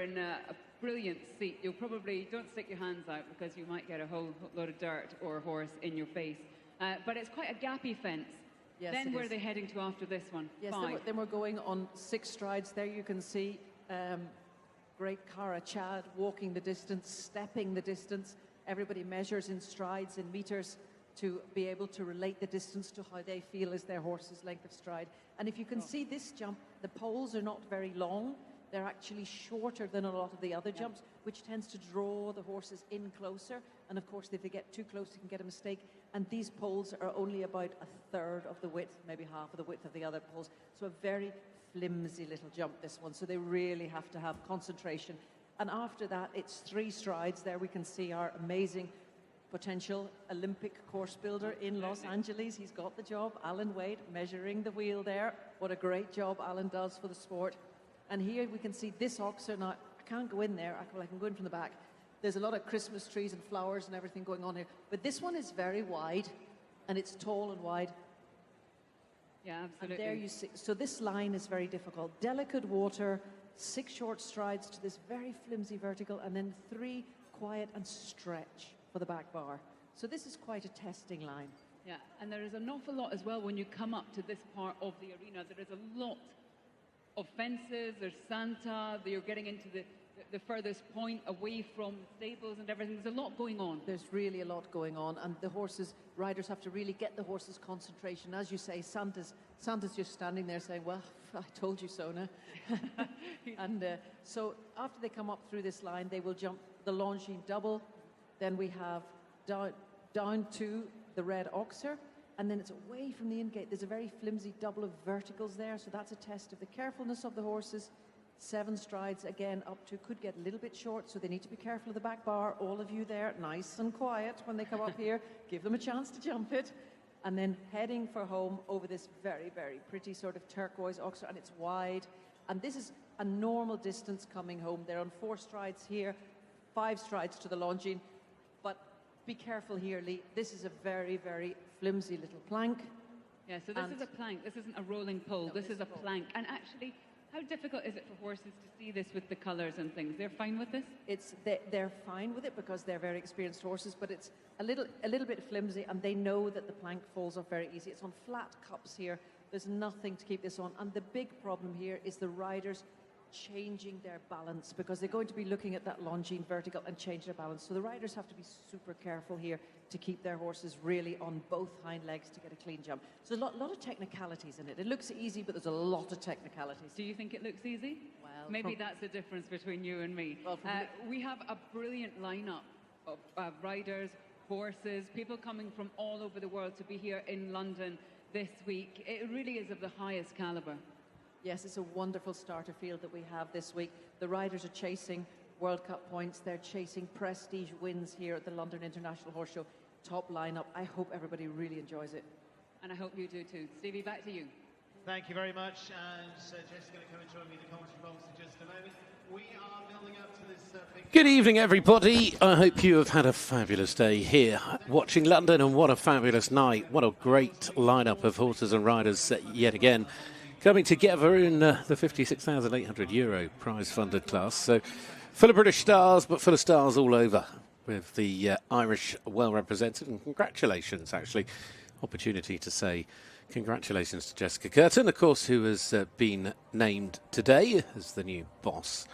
in a brilliant seat. You'll probably, don't stick your hands out because you might get a whole load of dirt or a horse in your face. But it's quite a gappy fence. Yes, then where are they heading to after this one? Yes, then we're going on 6 strides. There you can see great Cara Chad walking the distance, stepping the distance. Everybody measures in strides, in meters, to be able to relate the distance to how they feel is their horse's length of stride. And if you can see this jump, the poles are not very long. They're actually shorter than a lot of the other jumps, which tends to draw the horses in closer. And of course, if they get too close, you can get a mistake. And these poles are only about a third of the width, maybe half of the width of the other poles. So a very flimsy little jump, this one. So they really have to have concentration. And after that, it's 3 strides. There we can see our amazing potential Olympic course builder in Los Angeles. He's got the job. Alan Wade measuring the wheel there. What a great job Alan does for the sport. And here we can see this oxer. Now, I can't go in there. I can go in from the back. There's a lot of Christmas trees and flowers and everything going on here. But this one is very wide, and it's tall and wide. Yeah, absolutely. And there you see. So this line is very difficult. Delicate water, 6 short strides to this very flimsy vertical, and then 3 quiet and stretch for the back bar. So this is quite a testing line. Yeah, and there is an awful lot as well when you come up to this part of the arena. There is a lot of fences, there's Santa, you're getting into the furthest point away from stables and everything. There's a lot going on. There's really a lot going on, and the riders have to really get the horses' concentration. As you say, Santa's just standing there saying, well, I told you so, no? And so after they come up through this line, they will jump the Longines double. Then we have down to the red oxer, and then it's away from the in-gate. There's a very flimsy double of verticals there, so that's a test of the carefulness of the horses. 7 strides, again, up to, could get a little bit short, so they need to be careful of the back bar. All of you there, nice and quiet when they come up here. Give them a chance to jump it. And then heading for home over this very, very pretty sort of turquoise oxer, and it's wide. And this is a normal distance coming home. They're on 4 strides here, 5 strides to the Longines. But be careful here, Lee. This is a very, very flimsy little plank. Yeah, so this is a plank. This isn't a rolling pole. No, this is a plank. And actually, how difficult is it for horses to see this with the colours and things? They're fine with this? They're fine with it because they're very experienced horses, but it's a little bit flimsy, and they know that the plank falls off very easy. It's on flat cups here. There's nothing to keep this on. And the big problem here is the riders changing their balance, because they're going to be looking at that Longines vertical and change their balance. So the riders have to be super careful here to keep their horses really on both hind legs to get a clean jump. So there's a lot of technicalities in it. It looks easy, but there's a lot of technicalities. Do you think it looks easy? Well, maybe that's the difference between you and me. Well, we have a brilliant lineup of riders, horses, people coming from all over the world to be here in London this week. It really is of the highest caliber. Yes, it's a wonderful starter field that we have this week. The riders are chasing World Cup points. They're chasing prestige wins here at the London International Horse Show. Top lineup. I hope everybody really enjoys it. And I hope you do too. Stevie, back to you. Thank you very much. And Jess is going to come and join me in the commentary box in just a moment. We are building up to this big... Good evening, everybody. I hope you have had a fabulous day here watching London, and what a fabulous night. What a great lineup of horses and riders yet again, coming together in the €56,800 prize-funded class. So full of British stars, but full of stars all over, with the Irish well represented. And congratulations, actually. Opportunity to say congratulations to Jessica Curtin, of course, who has been named today as the new boss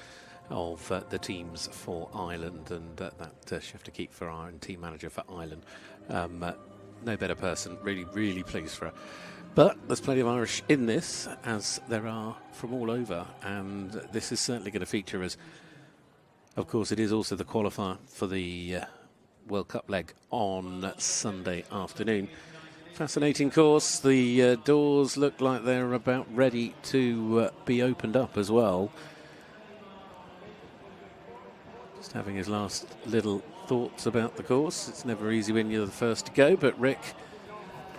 of the teams for Ireland, and that chef to keep for Ireland, team manager for Ireland. No better person. Really, really pleased for her. But there's plenty of Irish in this, as there are from all over, and this is certainly going to feature as, of course, it is also the qualifier for the World Cup leg on Sunday afternoon. Fascinating course. The doors look like they're about ready to be opened up as well. Just having his last little thoughts about the course. It's never easy when you're the first to go, but Rick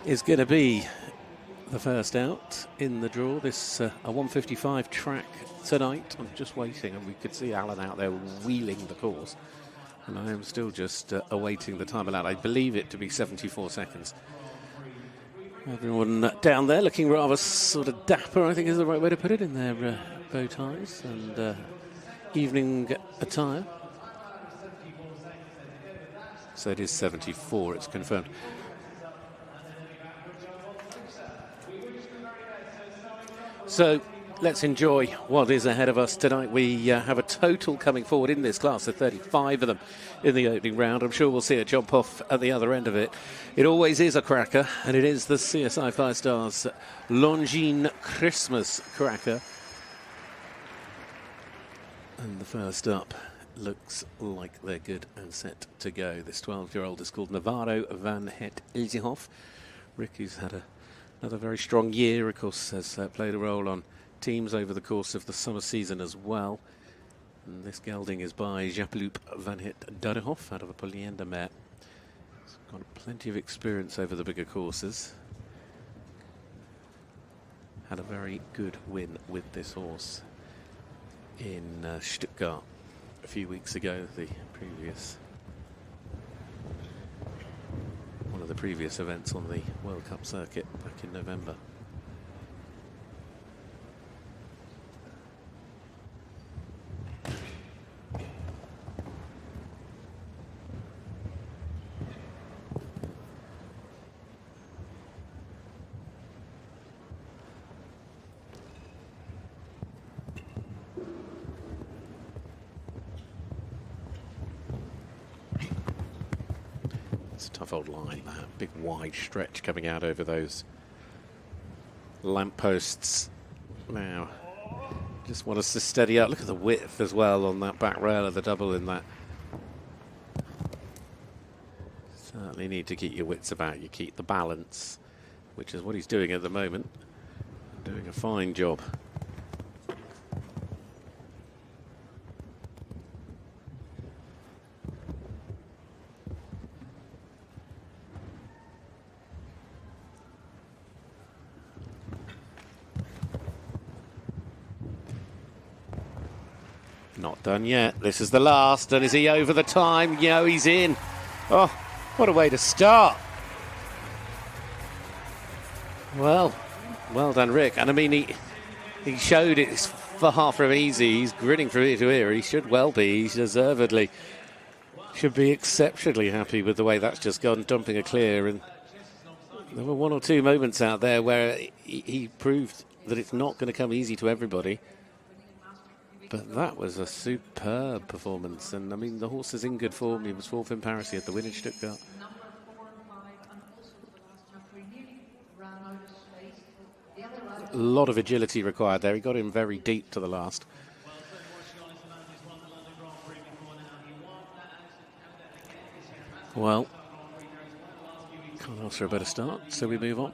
is going to be the first out in the draw. This a 155 track tonight. I'm just waiting, and we could see Alan out there wheeling the course, and I am still just awaiting the time allowed. I believe it to be 74 seconds. Everyone down there looking rather sort of dapper, I think is the right way to put it, in their bow ties, and evening attire. So it is 74, it's confirmed. So let's enjoy what is ahead of us tonight. We have a total coming forward in this class of 35 of them in the opening round. I'm sure we'll see a jump off at the other end of it. It always is a cracker, and it is the CSI 5 Stars Longines Christmas Cracker. And the first up looks like they're good and set to go. This 12-year-old is called Navarro van het Ilsehoff. Rick, who's had another very strong year, of course, has played a role on teams over the course of the summer season as well. And this gelding is by Jaaploop van het Durenhof out of a Polienda mare. He's got plenty of experience over the bigger courses. Had a very good win with this horse in Stuttgart a few weeks ago, one of the previous events on the World Cup circuit back in November. Tough old line, that big wide stretch coming out over those lampposts. Now, just want us to steady up. Look at the width as well on that back rail of the double in that. Certainly need to keep your wits about you, keep the balance, which is what he's doing at the moment. Doing a fine job. Not done yet. This is the last. And is he over the time? Yeah, he's in. Oh, what a way to start. Well done, Rick. And I mean, he showed it's far from easy. He's grinning from ear to ear. He should well be. He deservedly should be exceptionally happy with the way that's just gone, dumping a clear. And there were one or two moments out there where he proved that it's not going to come easy to everybody. But that was a superb performance. And, I mean, the horse is in good form. He was fourth in Paris. He had the win in Stuttgart. A lot of agility required there. He got in very deep to the last. Well, can't ask for a better start, so we move on.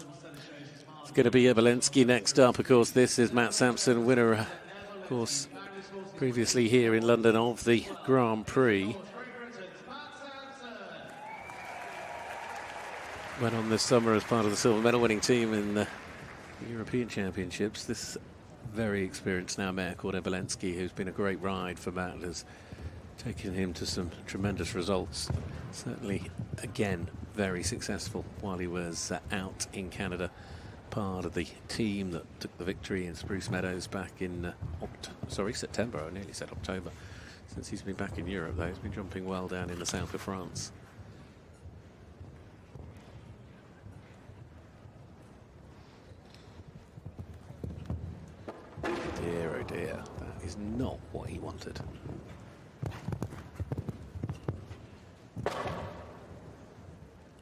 It's going to be Obolensky next up. Of course, this is Matt Sampson, winner, of course, previously here in London of the Grand Prix. Went on this summer as part of the silver medal winning team in the European Championships. This very experienced now mare called Obolensky, who's been a great ride for Matt, has taken him to some tremendous results. Certainly, again, very successful while he was out in Canada. Part of the team that took the victory in Spruce Meadows back in September. I nearly said October. Since he's been back in Europe, though, he's been jumping well down in the south of France. Dear, oh dear, that is not what he wanted.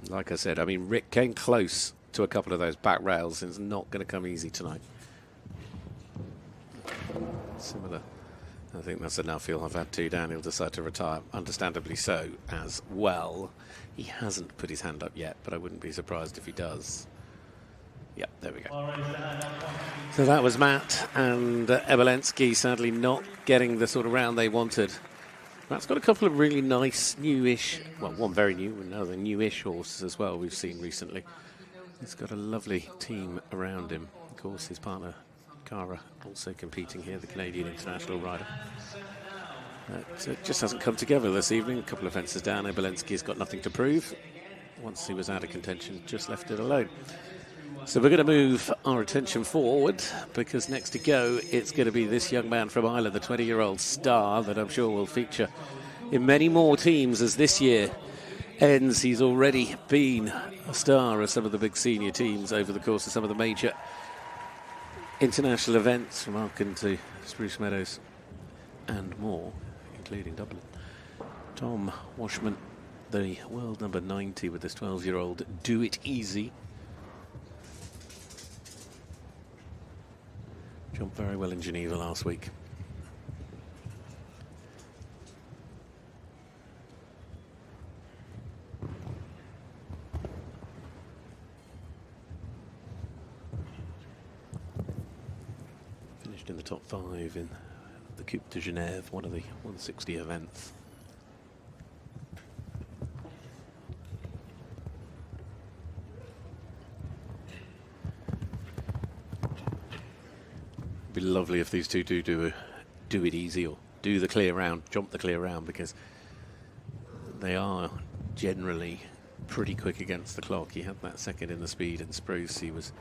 Like I said, I mean, Rick came close to a couple of those back rails, and it's not going to come easy tonight. Similar. I think that's enough. He'll have had two down. He'll decide to retire, understandably so, as well. He hasn't put his hand up yet, but I wouldn't be surprised if he does. Yep, there we go. So that was Matt, and Obolensky sadly not getting the sort of round they wanted. Matt's got a couple of really nice newish, well, one very new, another newish horse as well we've seen recently. He's got a lovely team around him. Of course, his partner, Cara, also competing here, the Canadian international rider. It just hasn't come together this evening. A couple of fences down. Obolensky's got nothing to prove. Once he was out of contention, just left it alone. So we're going to move our attention forward, because next to go, it's going to be this young man from Ireland, the 20-year-old star that I'm sure will feature in many more teams as this year ends. He's already been a star of some of the big senior teams over the course of some of the major international events, from Aachen to Spruce Meadows and more, including Dublin. Tom Washman, the world number 90 with this 12-year-old Do It Easy. Jumped very well in Geneva last week. Finished in the top 5 in the Coupe de Genève, one of the 160 events. Be lovely if these two do it easy, or do the clear round, jump the clear round, because they are generally pretty quick against the clock. He had that second in the speed in Spruce. He was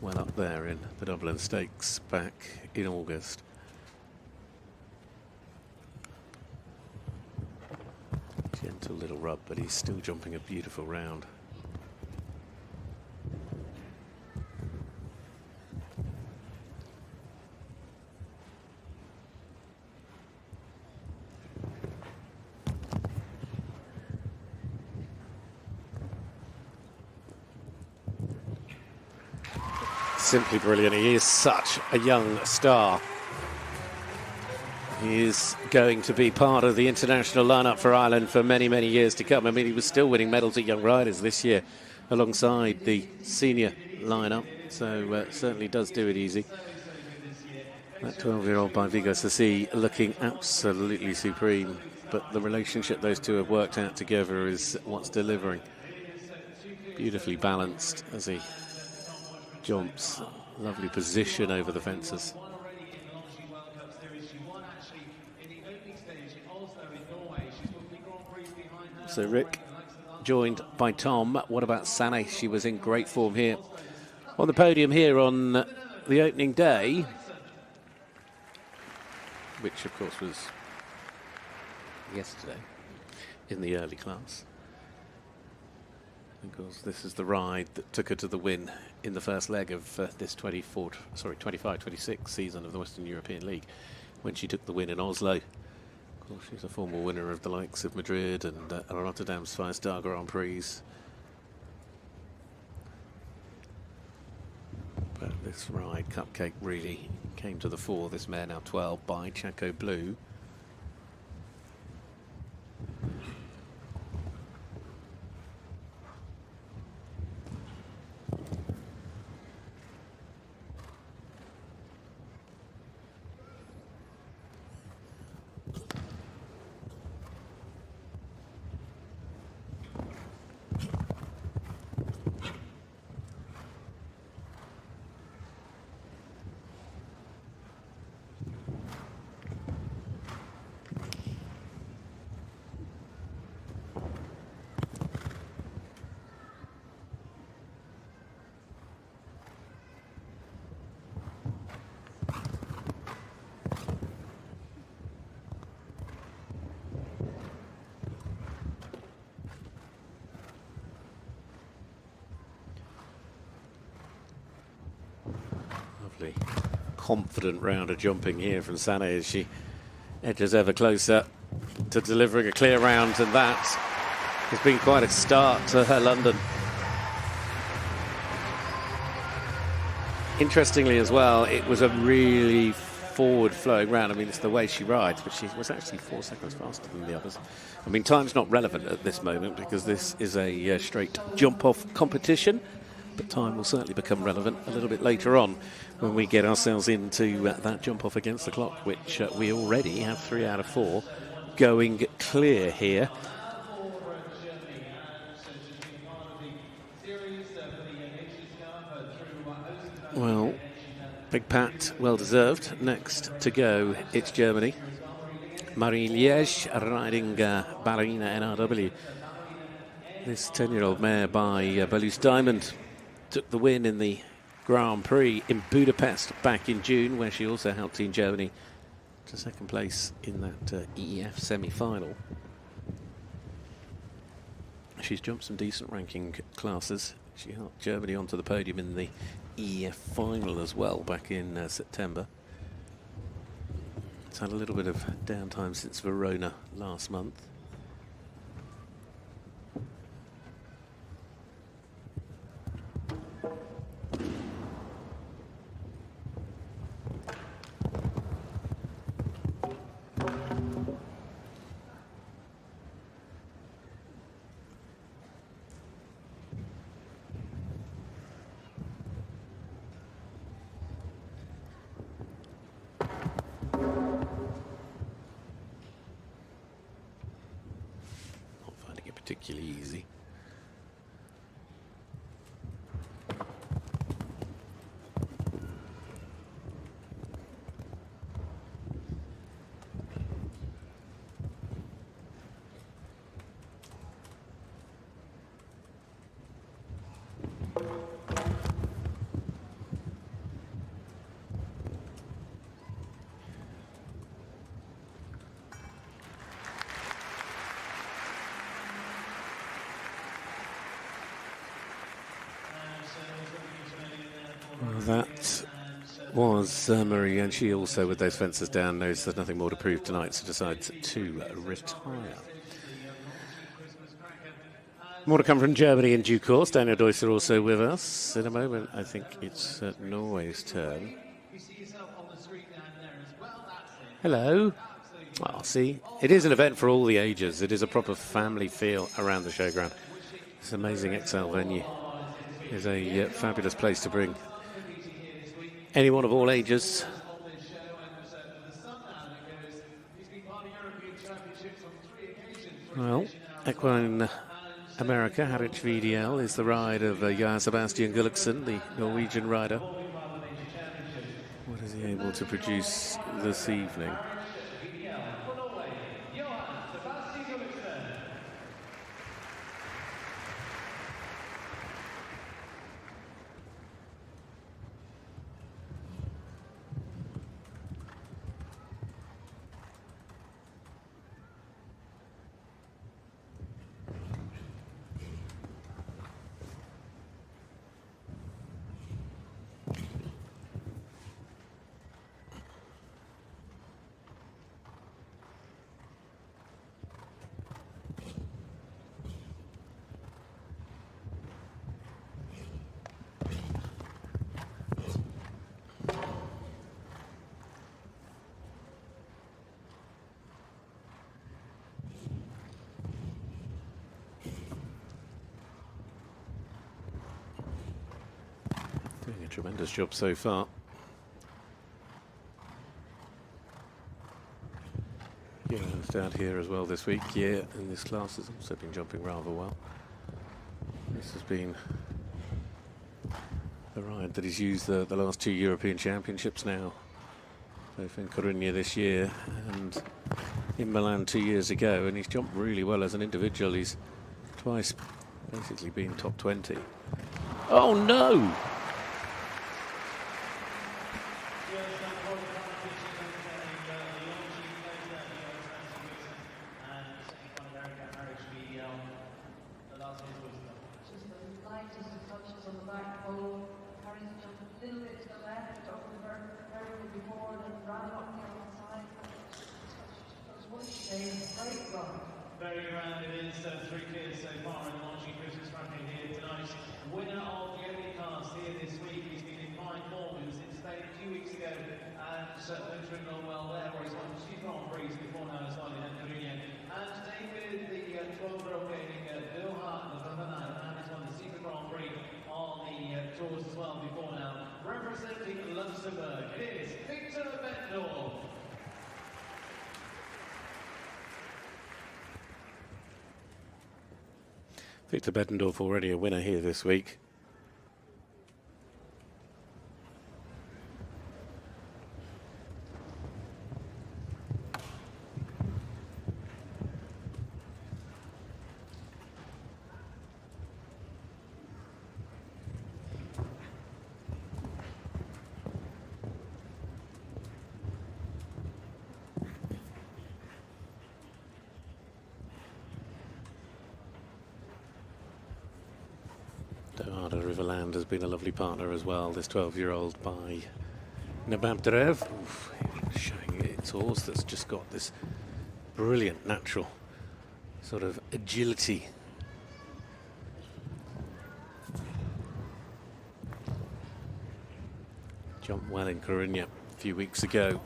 well up there in the Dublin Stakes back in August. Gentle little rub, but he's still jumping a beautiful round. Simply brilliant. He is such a young star. He is going to be part of the international lineup for Ireland for many, many years to come. I mean, he was still winning medals at Young Riders this year alongside the senior lineup, so certainly does do it easy. That 12-year-old by Vigo Sassi looking absolutely supreme, but the relationship those two have worked out together is what's delivering. Beautifully balanced as he jumps. Lovely position over the fences. So Rick joined by Tom. What about Sané? She was in great form here on the podium here on the opening day, which of course was yesterday in the early class. Of course, this is the ride that took her to the win in the first leg of this 25-26 season of the Western European League, when she took the win in Oslo. Of course, she's a former winner of the likes of Madrid and Rotterdam's five-star Grand Prix. But this ride, Cupcake, really came to the fore. This mare now 12 by Chaco Blue. Confident round of jumping here from Sané as she edges ever closer to delivering a clear round, and that has been quite a start to her London. Interestingly as well, it was a really forward flowing round. I mean, it's the way she rides, but she was actually 4 seconds faster than the others. I mean, time's not relevant at this moment because this is a straight jump off competition, but time will certainly become relevant a little bit later on when we get ourselves into that jump off against the clock, which we already have 3 out of 4 going clear here. Well, big pat, well deserved. Next to go, it's Germany. Marie Liège riding Ballerina NRW. This 10-year-old mare by Ballouse Diamond. took the win in the Grand Prix in Budapest back in June, where she also helped Team Germany to second place in that EEF semi-final. She's jumped some decent ranking classes. She helped Germany onto the podium in the EEF final as well back in September. It's had a little bit of downtime since Verona last month. Particularly easy. That was Marie, and she also, with those fences down, knows there's nothing more to prove tonight, so decides to retire. More to come from Germany in due course. Daniel Deusser also with us. In a moment, I think it's Norway's turn. Hello. Oh, see, it is an event for all the ages. It is a proper family feel around the showground. This amazing XL venue is a fabulous place to bring anyone of all ages. Well, Equine America, Harwich VDL, is the ride of Johan Sebastian Gulliksen, the Norwegian rider. What is he able to produce this evening? Doing a tremendous job so far. Johan's down here as well this week. Yeah, in this class has also been jumping rather well. This has been the ride that he's used the last two European Championships now, both in Coruña this year and in Milan 2 years ago, and he's jumped really well as an individual. He's twice basically been top 20. Oh no! Very grand it is, 3 kids so far in the Longines Christmas Cracker here tonight. Winner of the only class here this week. He's been in fine form. He was in Spain a few weeks ago and wintering on well there, where he's won 2 Grand Prix before now as well in Coruña. And David, the 12-year-old gaining Bill Hart, the Rhythmic, and he's won the Secret Grand Prix on the tours as well before now. Representing Luxembourg, it is Victor Bendel. Victor Bettendorf already a winner here this week. Dohada Riverland has been a lovely partner as well. This 12-year-old by Nababdarev, showing its horse that's just got this brilliant natural sort of agility. Jumped well in Coruña a few weeks ago.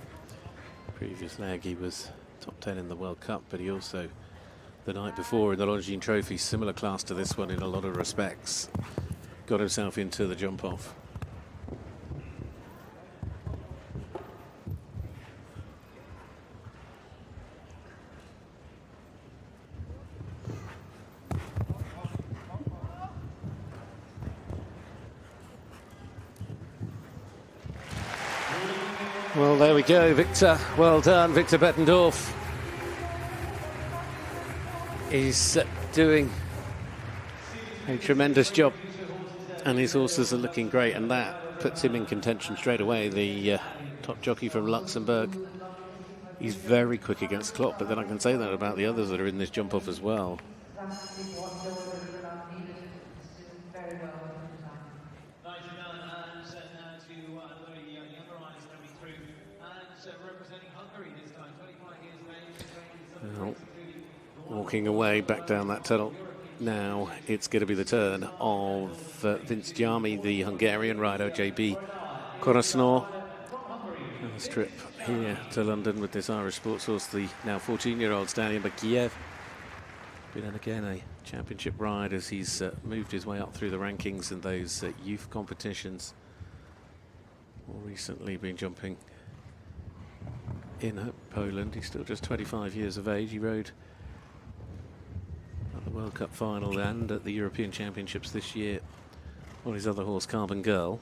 Previous leg he was top 10 in the World Cup, but he also the night before in the Longines Trophy, similar class to this one in a lot of respects, got himself into the jump off. Well, there we go, Victor. Well done, Victor Bettendorf. He's doing a tremendous job, and his horses are looking great, and that puts him in contention straight away. The top jockey from Luxembourg, he's very quick against clock, but then I can say that about the others that are in this jump off as well. Well, walking away back down that tunnel. Now it's going to be the turn of Vince Giami, the Hungarian rider, JB Korosnor. This trip here to London with this Irish sports horse, the now 14-year-old Staniel Bakiev. Been again a championship ride as he's moved his way up through the rankings in those youth competitions. More recently been jumping in Poland. He's still just 25 years of age. He rode at the World Cup final and at the European Championships this year on his other horse, Carbon Girl.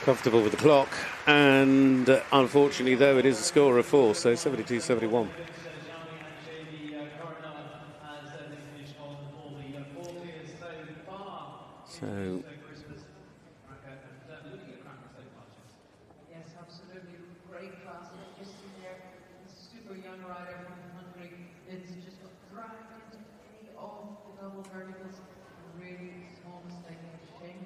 Comfortable with the clock, and unfortunately though it is a score of 4, so 72-71. So yes, absolutely great class. Just in there, super young rider from Hungary. It's just dragged into any of the double verticals. Really small mistake. Shame.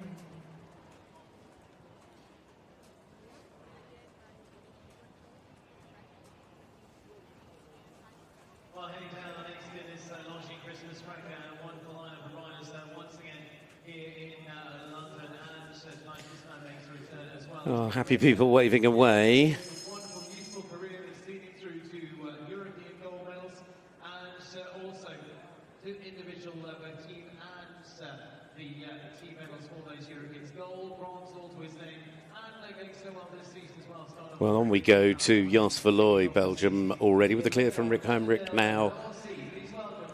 Well, heading down the next bit is Longines Christmas Cracker, wonderful line of riders once again here in London, and tonight this man makes a return as well. oh, happy people waving away. Wonderful, useful career has seen him through to European gold medals, and also to individual team and the team medals for those Europeans. Gold, bronze, all to his name, and they're going so well this season as well. Well, on we go to Jos Verlooy, Belgium, already with the clear from Rick Heinrich now.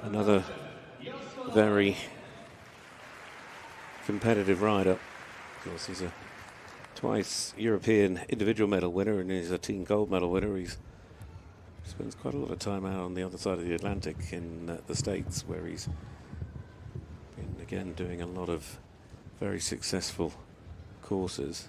Another very competitive rider. Of course, he's a twice European individual medal winner, and he's a team gold medal winner. He spends quite a lot of time out on the other side of the Atlantic in the States, where he's been, again, doing a lot of very successful courses.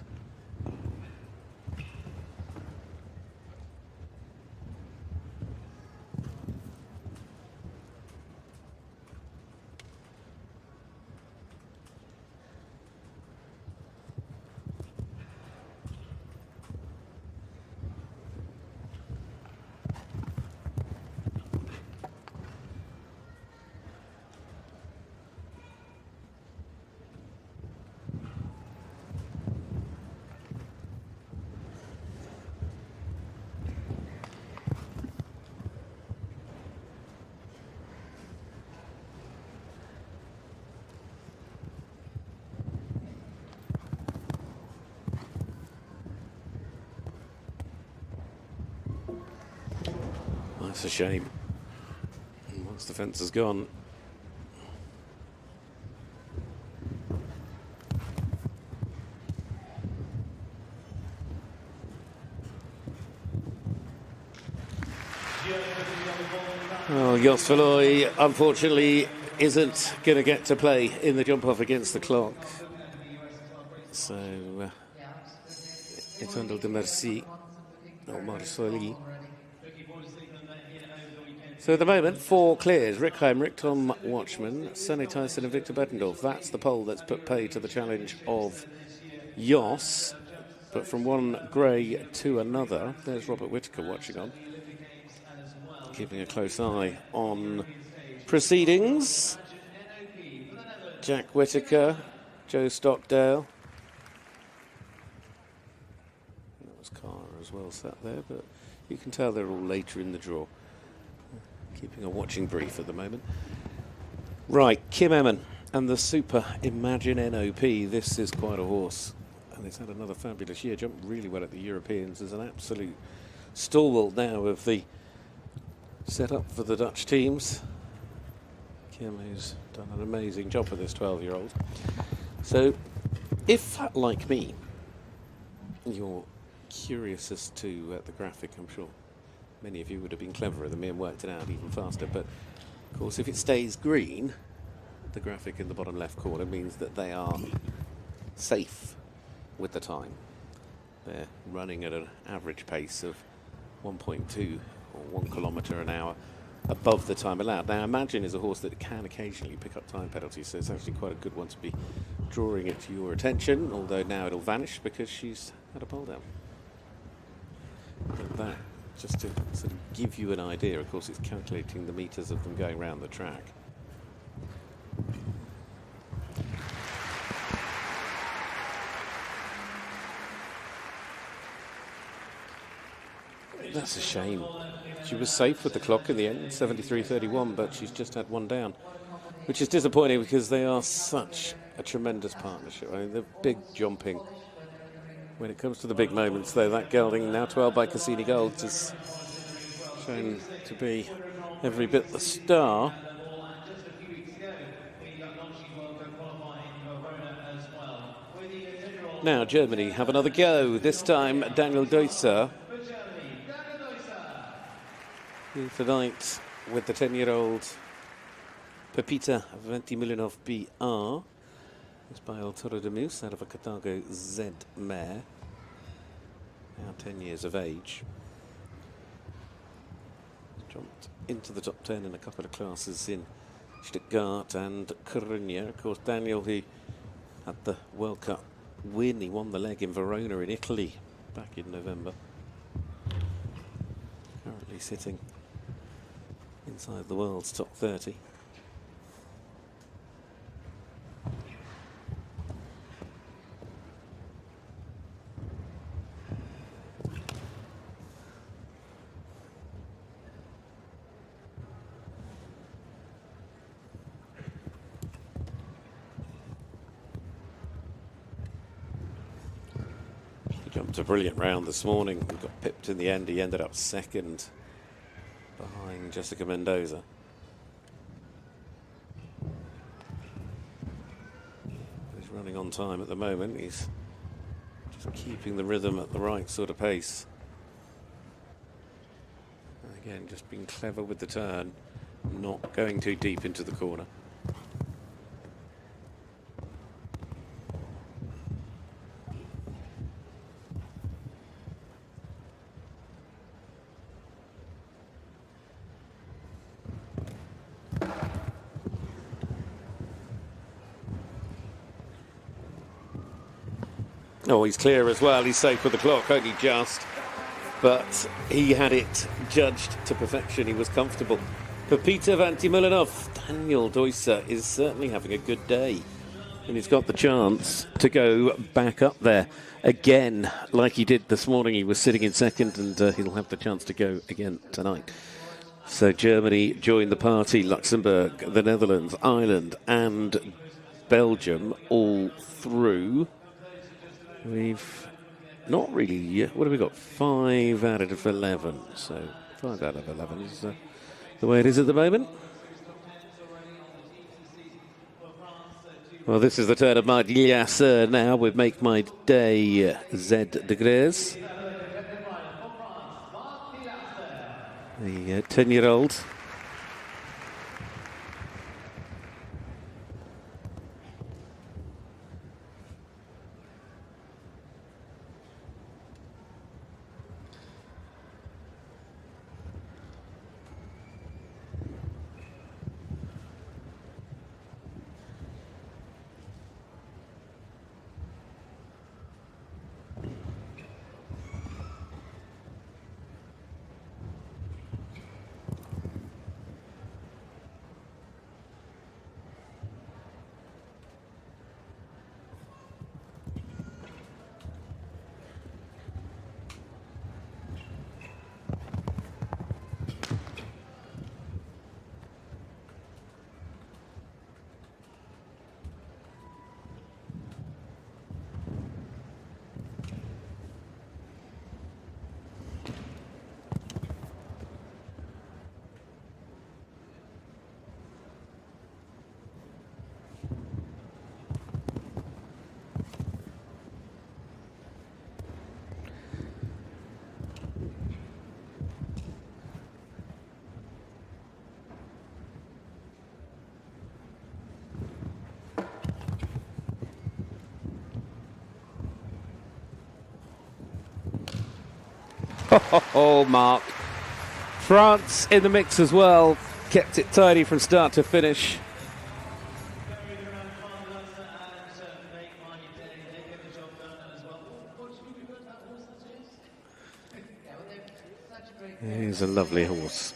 That's a shame. Once the fence is gone. Oh, Jos Verlooy, unfortunately, isn't going to get to play in the jump-off against the clock. So, Etendel de Merci, or Marsoli. So at the moment, 4 clears. Rick Heinrich, Tom Watchman, Sonny Tyson and Victor Bettendorf. That's the poll that's put pay to the challenge of Jos. But from one grey to another, there's Robert Whitaker watching on. Keeping a close eye on proceedings. Jack Whitaker, Joe Stockdale. That was Cara as well sat there, but you can tell they're all later in the draw. Keeping a watching brief at the moment. Right, Kim Emmen and the Super Imagine NOP. This is quite a horse. And it's had another fabulous year. Jumped really well at the Europeans. There's an absolute stalwart now of the set up for the Dutch teams. Kim, who's done an amazing job for this 12-year-old. So, if, like me, you're curious as to the graphic, I'm sure many of you would have been cleverer than me and worked it out even faster. But, of course, if it stays green, the graphic in the bottom left corner means that they are safe with the time. They're running at an average pace of 1.2 or 1 kilometre an hour above the time allowed. Now, Imagine is a horse that can occasionally pick up time penalties, so it's actually quite a good one to be drawing it to your attention, although now it'll vanish because she's had a pole down. But that, just to sort of give you an idea, of course, it's calculating the metres of them going around the track. That's a shame. She was safe with the clock in the end, 73.31, but she's just had one down, which is disappointing because they are such a tremendous partnership. I mean, they're big jumping. When it comes to the big moments, though, that gelding, now 12 by Cassini Gold, is shown to be every bit the star. Now Germany have another go. This time Daniel Deusser. Tonight with the 10-year-old Pepita 20 Milanov BR. It's by El Toro de Mus out of a Carthago Z mare. Now 10 years of age. Jumped into the top 10 in a couple of classes in Stuttgart and Corugna. Of course, Daniel, who had the World Cup win, he won the leg in Verona in Italy back in November. Currently sitting inside the world's top 30. He jumped a brilliant round this morning and got pipped in the end. He ended up second behind Jessica Mendoza. He's running on time at the moment. He's just keeping the rhythm at the right sort of pace. And again, just being clever with the turn, not going too deep into the corner. Oh, he's clear as well. He's safe with the clock, only just. But he had it judged to perfection. He was comfortable. Pepita 20 Milanov. Daniel Deusser is certainly having a good day. And he's got the chance to go back up there again, like he did this morning. He was sitting in second, and he'll have the chance to go again tonight. So Germany joined the party. Luxembourg, the Netherlands, Ireland, and Belgium all through. We've not really, what have we got? 5 out of 11, so 5 out of 11 is the way it is at the moment. Well, this is the turn of my Yasser now with Make My Day Z Degrees. The 10-year-old. Oh, Mark. France in the mix as well. Kept it tidy from start to finish. He's a lovely horse.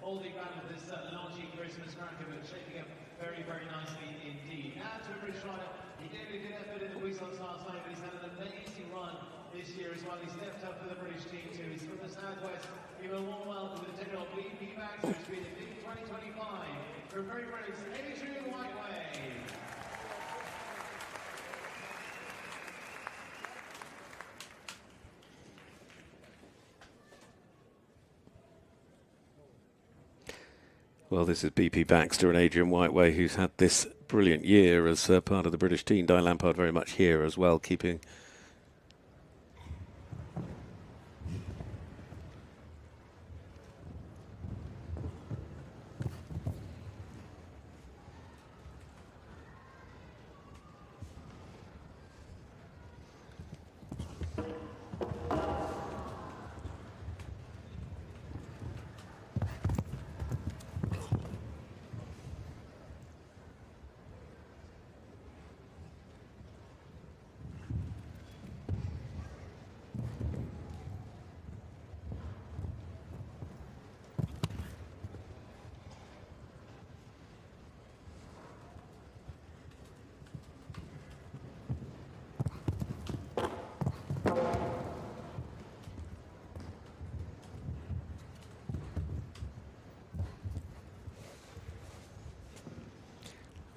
All the ground of this Longines Christmas Cracker, but shaping up very, very nicely indeed. Now to a British rider, he gave a good effort in the Weasels last night, but he's had an amazing run this year as well. He stepped up for the British team too. He's from the southwest. Give a warm welcome to the general BP Baxter, who's been the big 2025 from very British Adrian Whiteway. Well, this is BP Baxter and Adrian Whiteway, who's had this brilliant year as part of the British team. Di Lampard very much here as well, keeping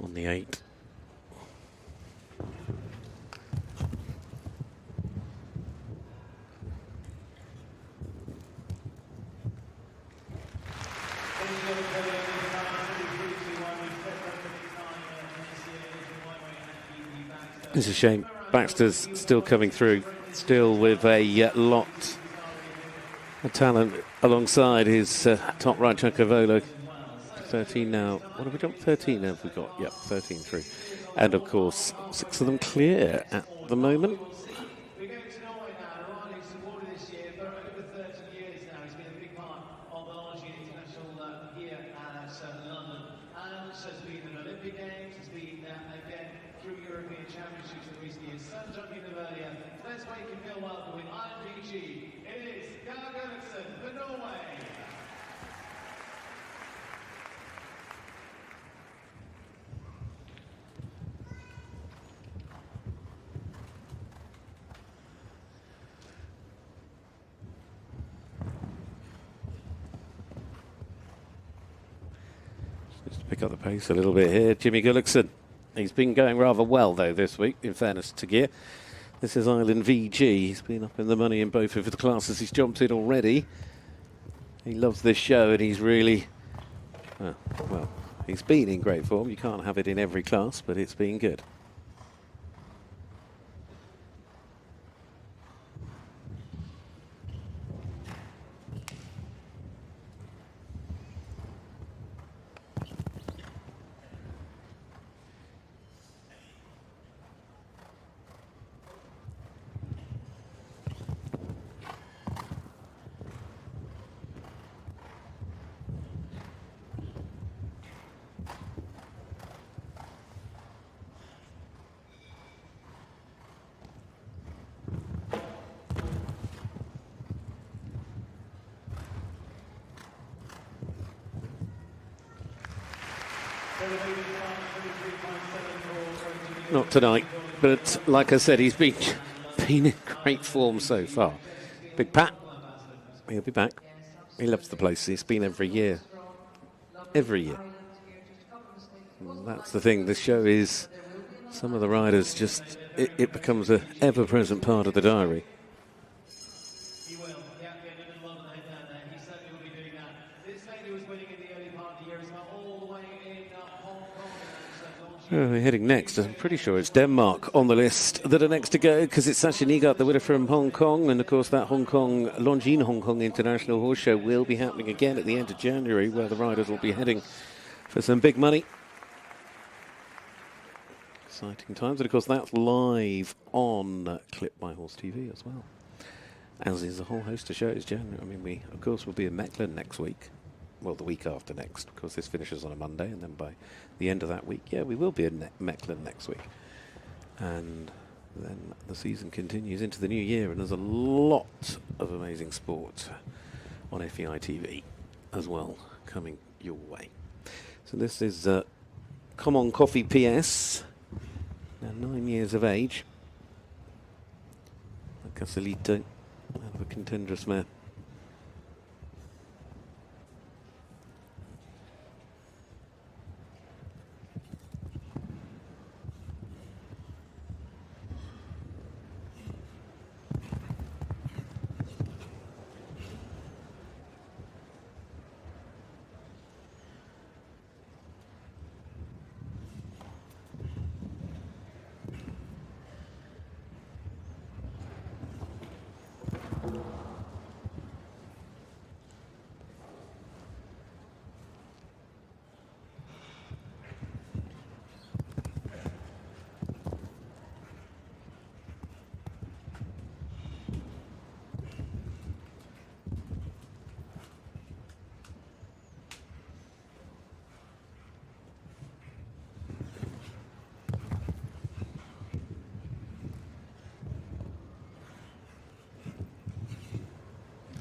on the 8. It's a shame. Baxter's still coming through, still with a lot of talent alongside his top right, Chakavolo. 13 now. What have we got? 13 have we got? Yep, 13-3. And of course, 6 of them clear at the moment. We're going to Norway now. Riley's supported this year for over 30 years now. He's been a big part of the Longines International here at London. And has been in Olympic Games, has been again through European Championships in recent years. Sun jumping them earlier. Let's make him feel welcome with IMVG. It is Garg Gulliksen for Norway. Just to pick up the pace a little bit here, Jimmy Gullickson. He's been going rather well, though, this week, in fairness to Gear. This is Island VG. He's been up in the money in both of the classes he's jumped in already. He loves this show, and he's really, well, he's been in great form. You can't have it in every class, but it's been good. Not tonight, but like I said, he's been in great form so far. Big Pat, he'll be back. He loves the place. He's been every year. Every year. And that's the thing. The show is, some of the riders just, it becomes an ever-present part of the diary. He will. Yeah, getting a little on the head down there. He certainly will be doing that. This lady was winning in the early part of the year as well, all the way in Hong Kong. We're heading next. I'm pretty sure it's Denmark on the list that are next to go, because it's Sasha Nygaard, the winner from Hong Kong. And, of course, that Longines Hong Kong International Horse Show will be happening again at the end of January, where the riders will be heading for some big money. Exciting times. And, of course, that's live on Clip by Horse TV as well, as is a whole host of shows. I mean, we, of course, will be in Mechlin next week. Well, the week after next, because this finishes on a Monday, and then by the end of that week, yeah, we will be in Mechlin next week. And then the season continues into the new year, and there's a lot of amazing sport on FEI TV as well coming your way. So this is Come On Coffee PS, now 9 years of age. A Casalito out of a contendrous mare.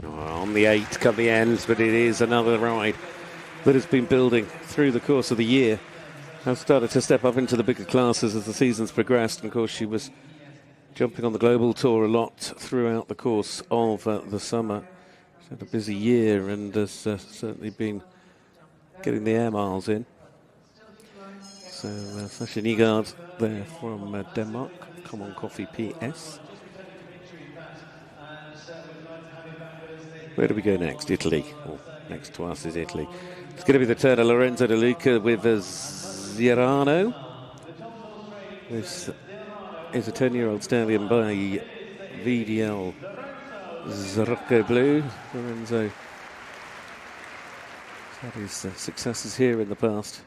On the 8 come the ends, but it is another ride that has been building through the course of the year. Has started to step up into the bigger classes as the season's progressed. And of course, she was jumping on the global tour a lot throughout the course of the summer. She's had a busy year and has certainly been getting the air miles in. So Sasha Nygaard there from Denmark. Come On Coffee PS. Where do we go next? Italy. Well, next to us is Italy. It's going to be the turn of Lorenzo De Luca with Zirano. This is a 10-year-old stallion by VDL Zarocco Blue. Lorenzo had his successes here in the past.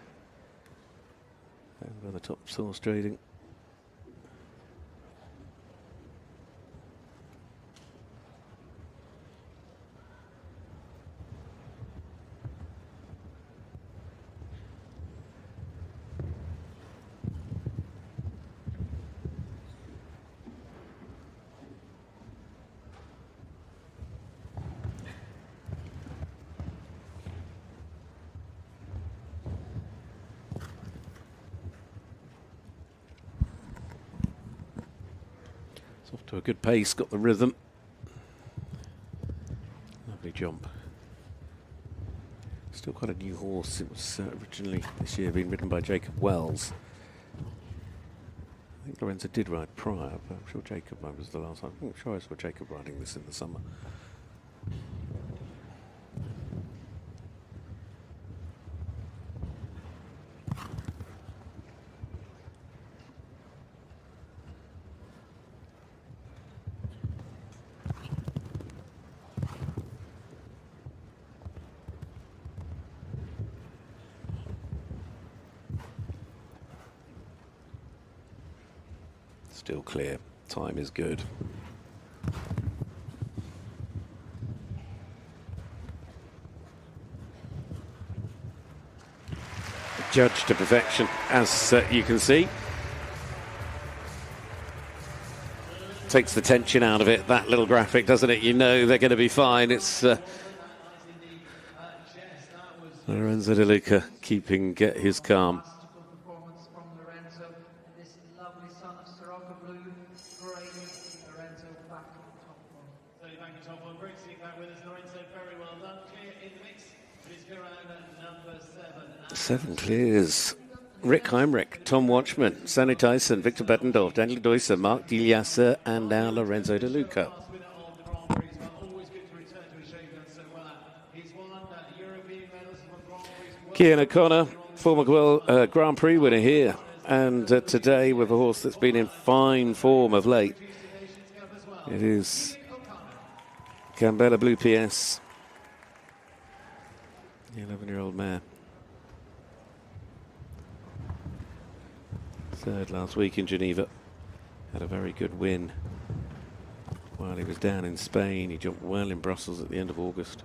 Over the top source trading. Off to a good pace, got the rhythm. Lovely jump. Still quite a new horse. It was originally this year being ridden by Jacob Wells. I think Lorenzo did ride prior, but I'm sure Jacob was the last time. I'm sure I saw Jacob riding this in the summer. Still clear. Time is good. Judged to perfection, as you can see. Takes the tension out of it, that little graphic, doesn't it? You know they're going to be fine. It's Lorenzo De Luca keeping his calm. Seven clears. Rick Heimrich, Tom Watchman, Sonny Tyson, Victor Bettendorf, Daniel Deusser, Mark Diljasser, and now Lorenzo De Luca. Cian O'Connor, former Grand Prix winner here, and today with a horse that's been in fine form of late. It is Gambella Blue PS, the 11-year-old mare. Third last week in Geneva. Had a very good win while he was down in Spain. He jumped well in Brussels at the end of August.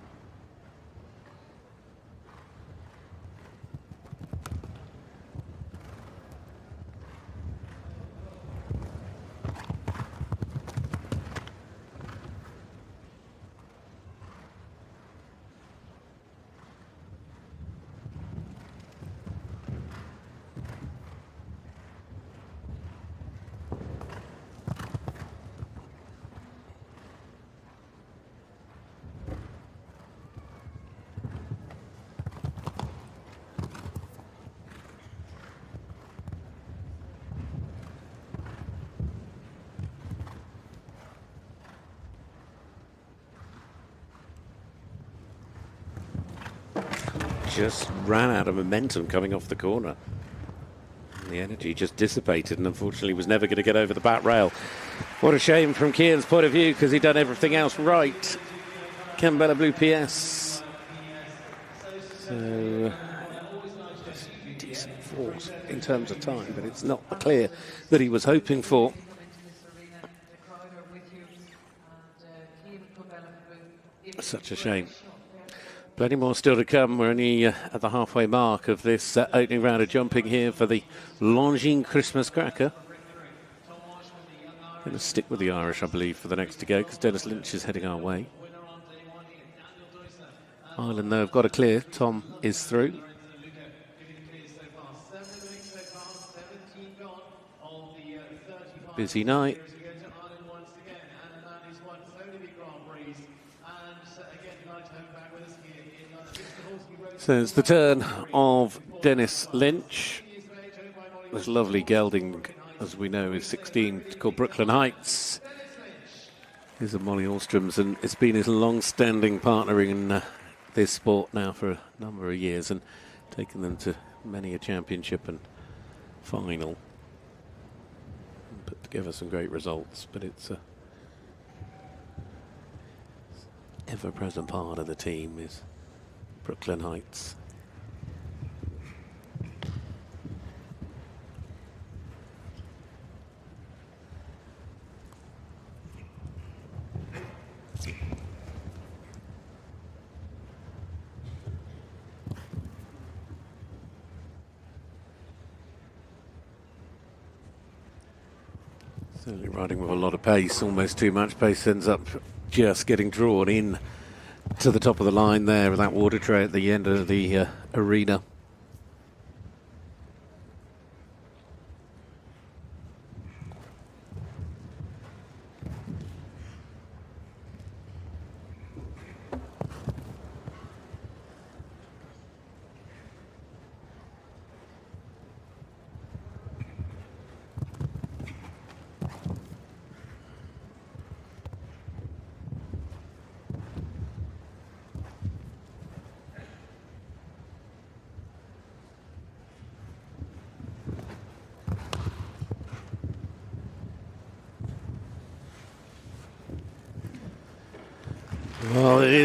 Just ran out of momentum coming off the corner. And the energy just dissipated and unfortunately was never going to get over the back rail. What a shame from Cian's point of view because he'd done everything else right. Gambella Blue PS. So, decent force in terms of time, but it's not the clear that he was hoping for. Such a shame. Plenty more still to come. We're only at the halfway mark of this opening round of jumping here for the Longines Christmas Cracker. Going to stick with the Irish, I believe, for the next to go because Dennis Lynch is heading our way. Ireland, though, have got a clear. Tom is through. Busy night. So it's the turn of Dennis Lynch. This lovely gelding, as we know, is 16, called Brooklyn Heights. These are Molly Alstrom's, and it's been his long-standing partner in this sport now for a number of years and taken them to many a championship and final. And put together some great results, but it's a ever-present part of the team is Brooklyn Heights. Certainly riding with a lot of pace, almost too much pace, ends up just getting drawn in to the top of the line there with that water tray at the end of the arena.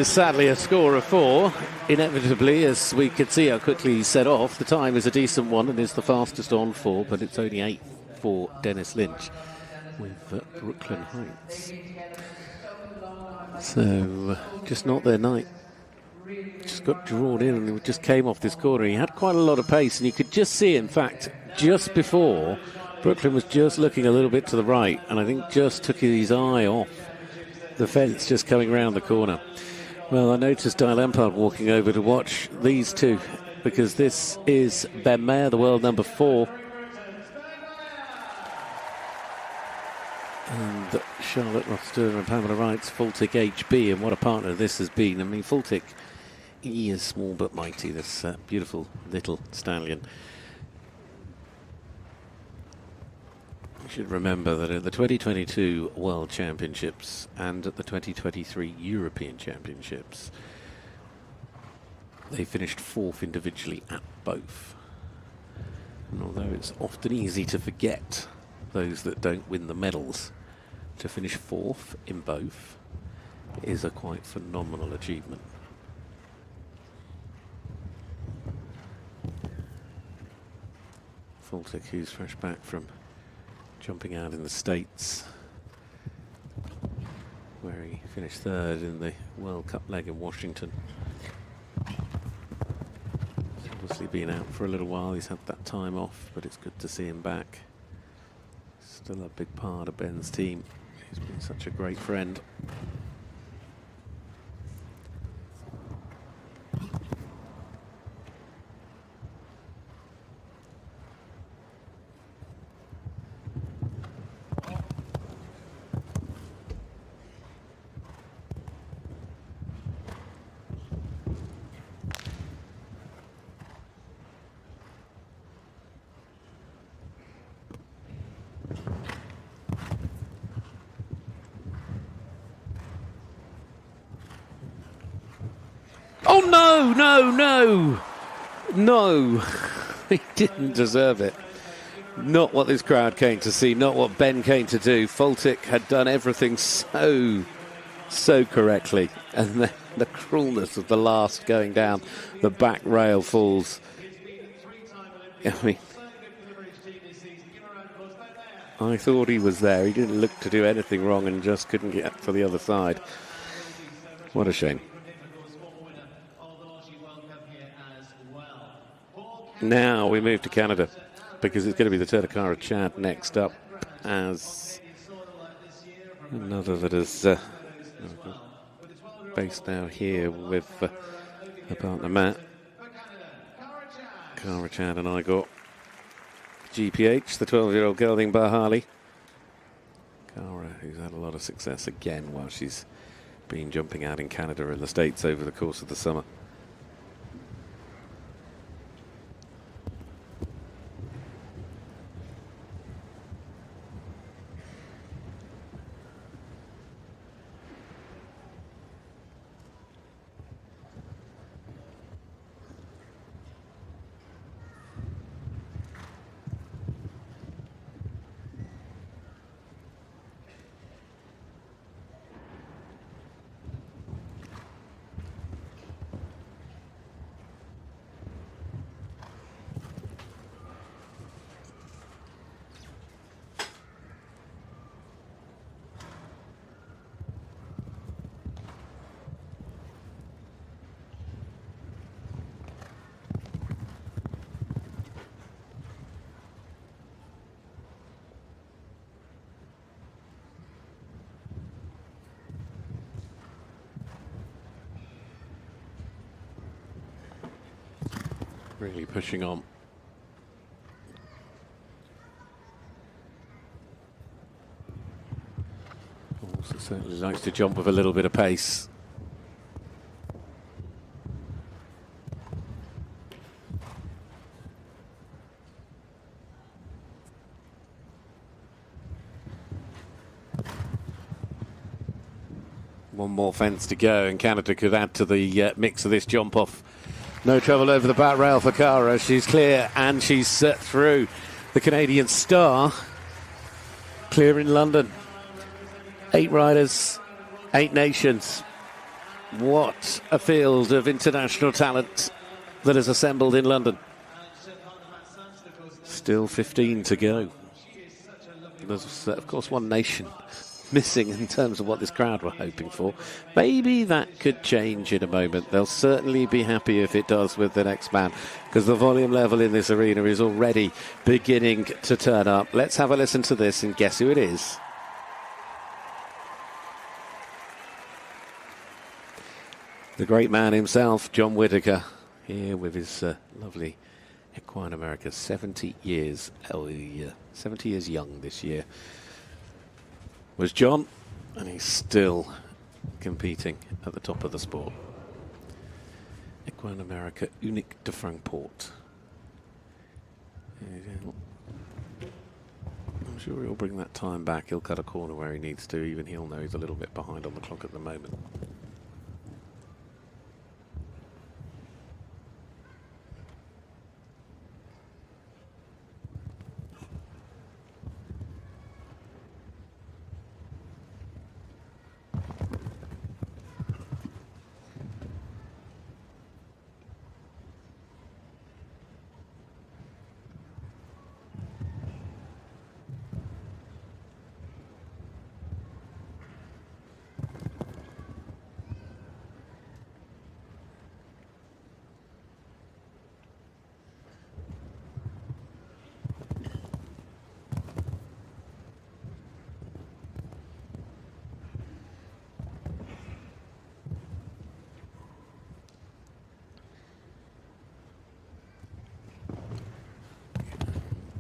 is sadly a score of 4. Inevitably, as we could see how quickly he set off, the time is a decent one and is the fastest on 4, but it's only 8 for Dennis Lynch with Brooklyn Heights. So, just not their night. Just got drawn in and just came off this corner. He had quite a lot of pace, and you could just see, in fact, just before, Brooklyn was just looking a little bit to the right, and I think just took his eye off the fence just coming round the corner. Well, I noticed Di Lampard walking over to watch these two, because this is Ben Mayer, the world number 4. And Charlotte Rothster and Pamela Wright's Faltic HB, and what a partner this has been. I mean, Faltic, he is small but mighty, this beautiful little stallion. You should remember that at the 2022 World Championships and at the 2023 European Championships, they finished 4th individually at both. And although it's often easy to forget those that don't win the medals, to finish 4th in both is a quite phenomenal achievement. Faltic, who's fresh back from jumping out in the States, where he finished 3rd in the World Cup leg in Washington. He's obviously been out for a little while, he's had that time off, but it's good to see him back. Still a big part of Ben's team. He's been such a great friend. Oh, no, no, no. No. He didn't deserve it. Not what this crowd came to see, not what Ben came to do. Faltic had done everything so correctly. And then the cruelness of the last going down, the back rail falls. I mean, I thought he was there. He didn't look to do anything wrong and just couldn't get to the other side. What a shame. Now we move to Canada, because it's going to be the Tedakara Chad next up, as another that is based now here with her partner Matt. Kara Chad and I got GPH, the 12-year-old gelding Bahali. Kara, who's had a lot of success again while she's been jumping out in Canada and the States over the course of the summer. Really pushing on. Also certainly likes to jump with a little bit of pace. One more fence to go, and Canada could add to the mix of this jump off. No trouble over the back rail for Kara. She's clear and she's through. The Canadian star clear in London. 8 riders, 8 nations. What a field of international talent that has assembled in London. Still 15 to go. There's, of course, one nation missing in terms of what this crowd were hoping for. Maybe that could change in a moment. They'll certainly be happy if it does with the next man, because the volume level in this arena is already beginning to turn up. Let's have a listen to this and guess who it is. The great man himself, John Whitaker, here with his lovely Equine America, 70 years young this year was John, and he's still competing at the top of the sport. Equine America, Unique de Frankport. I'm sure he'll bring that time back. He'll cut a corner where he needs to. Even he'll know he's a little bit behind on the clock at the moment.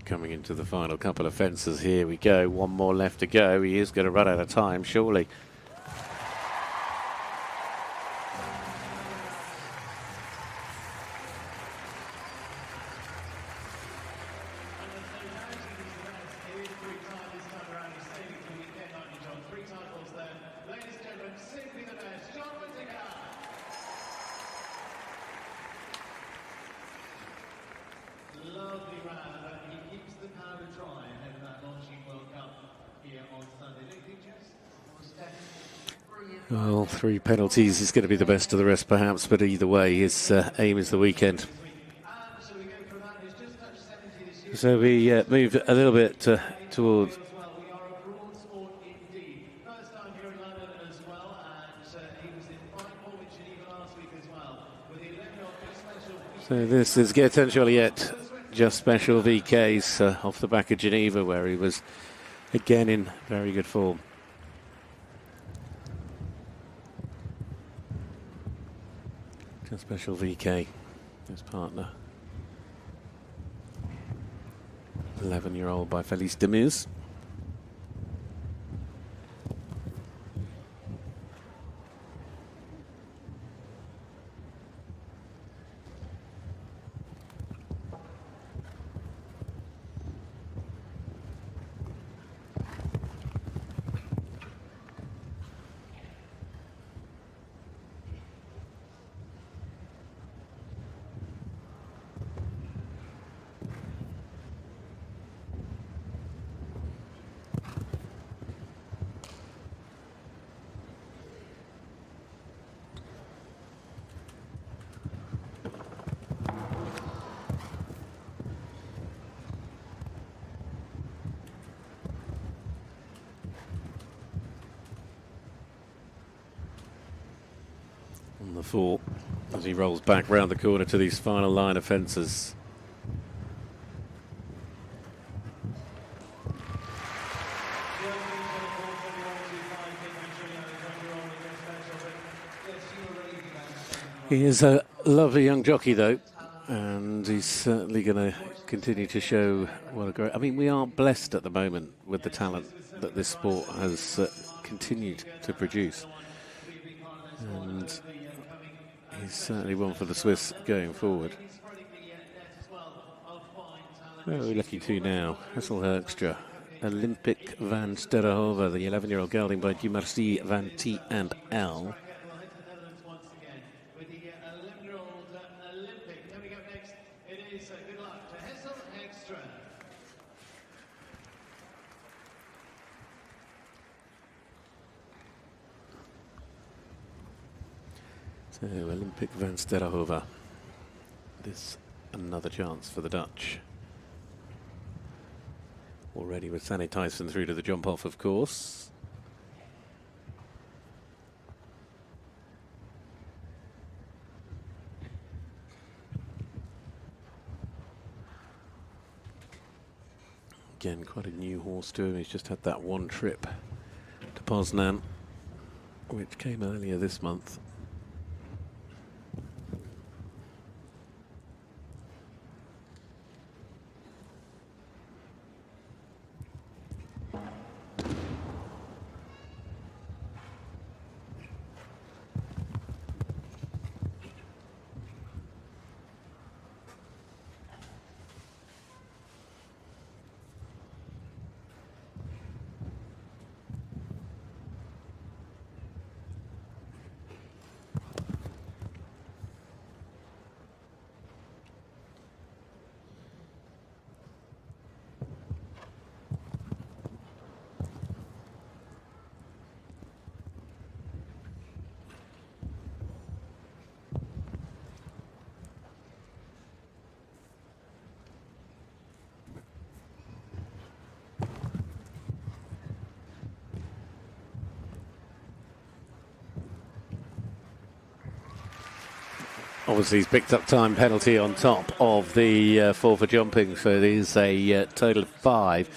Coming into the final couple of fences, here we go. One more left to go. He is going to run out of time, surely. Well, 3 penalties is going to be the best of the rest, perhaps, but either way, his aim is the weekend. So we moved a little bit towards. So this is Gaetan Joliet, just special VKs off the back of Geneva, where he was again in very good form. Just special VK, his partner. 11-year-old by Felice Demuse. On the 4 as he rolls back round the corner to these final line of fences. He is a lovely young jockey, though, and he's certainly going to continue to show what a great. I mean, we are blessed at the moment with the talent that this sport has continued to produce, and he's certainly one for the Swiss going forward. Where are we looking to now? Hesselhergstra, Olympic van Sterrenhove, the 11-year-old gelding by Dumarcy, Van T and L. So Olympic van Sterrenhoven. This another chance for the Dutch. Already with Sanne Tyson through to the jump off, of course. Again, quite a new horse to him. He's just had that one trip to Poznan, which came earlier this month. Obviously, he's picked up time penalty on top of the 4 for jumping, so it is a total of 5.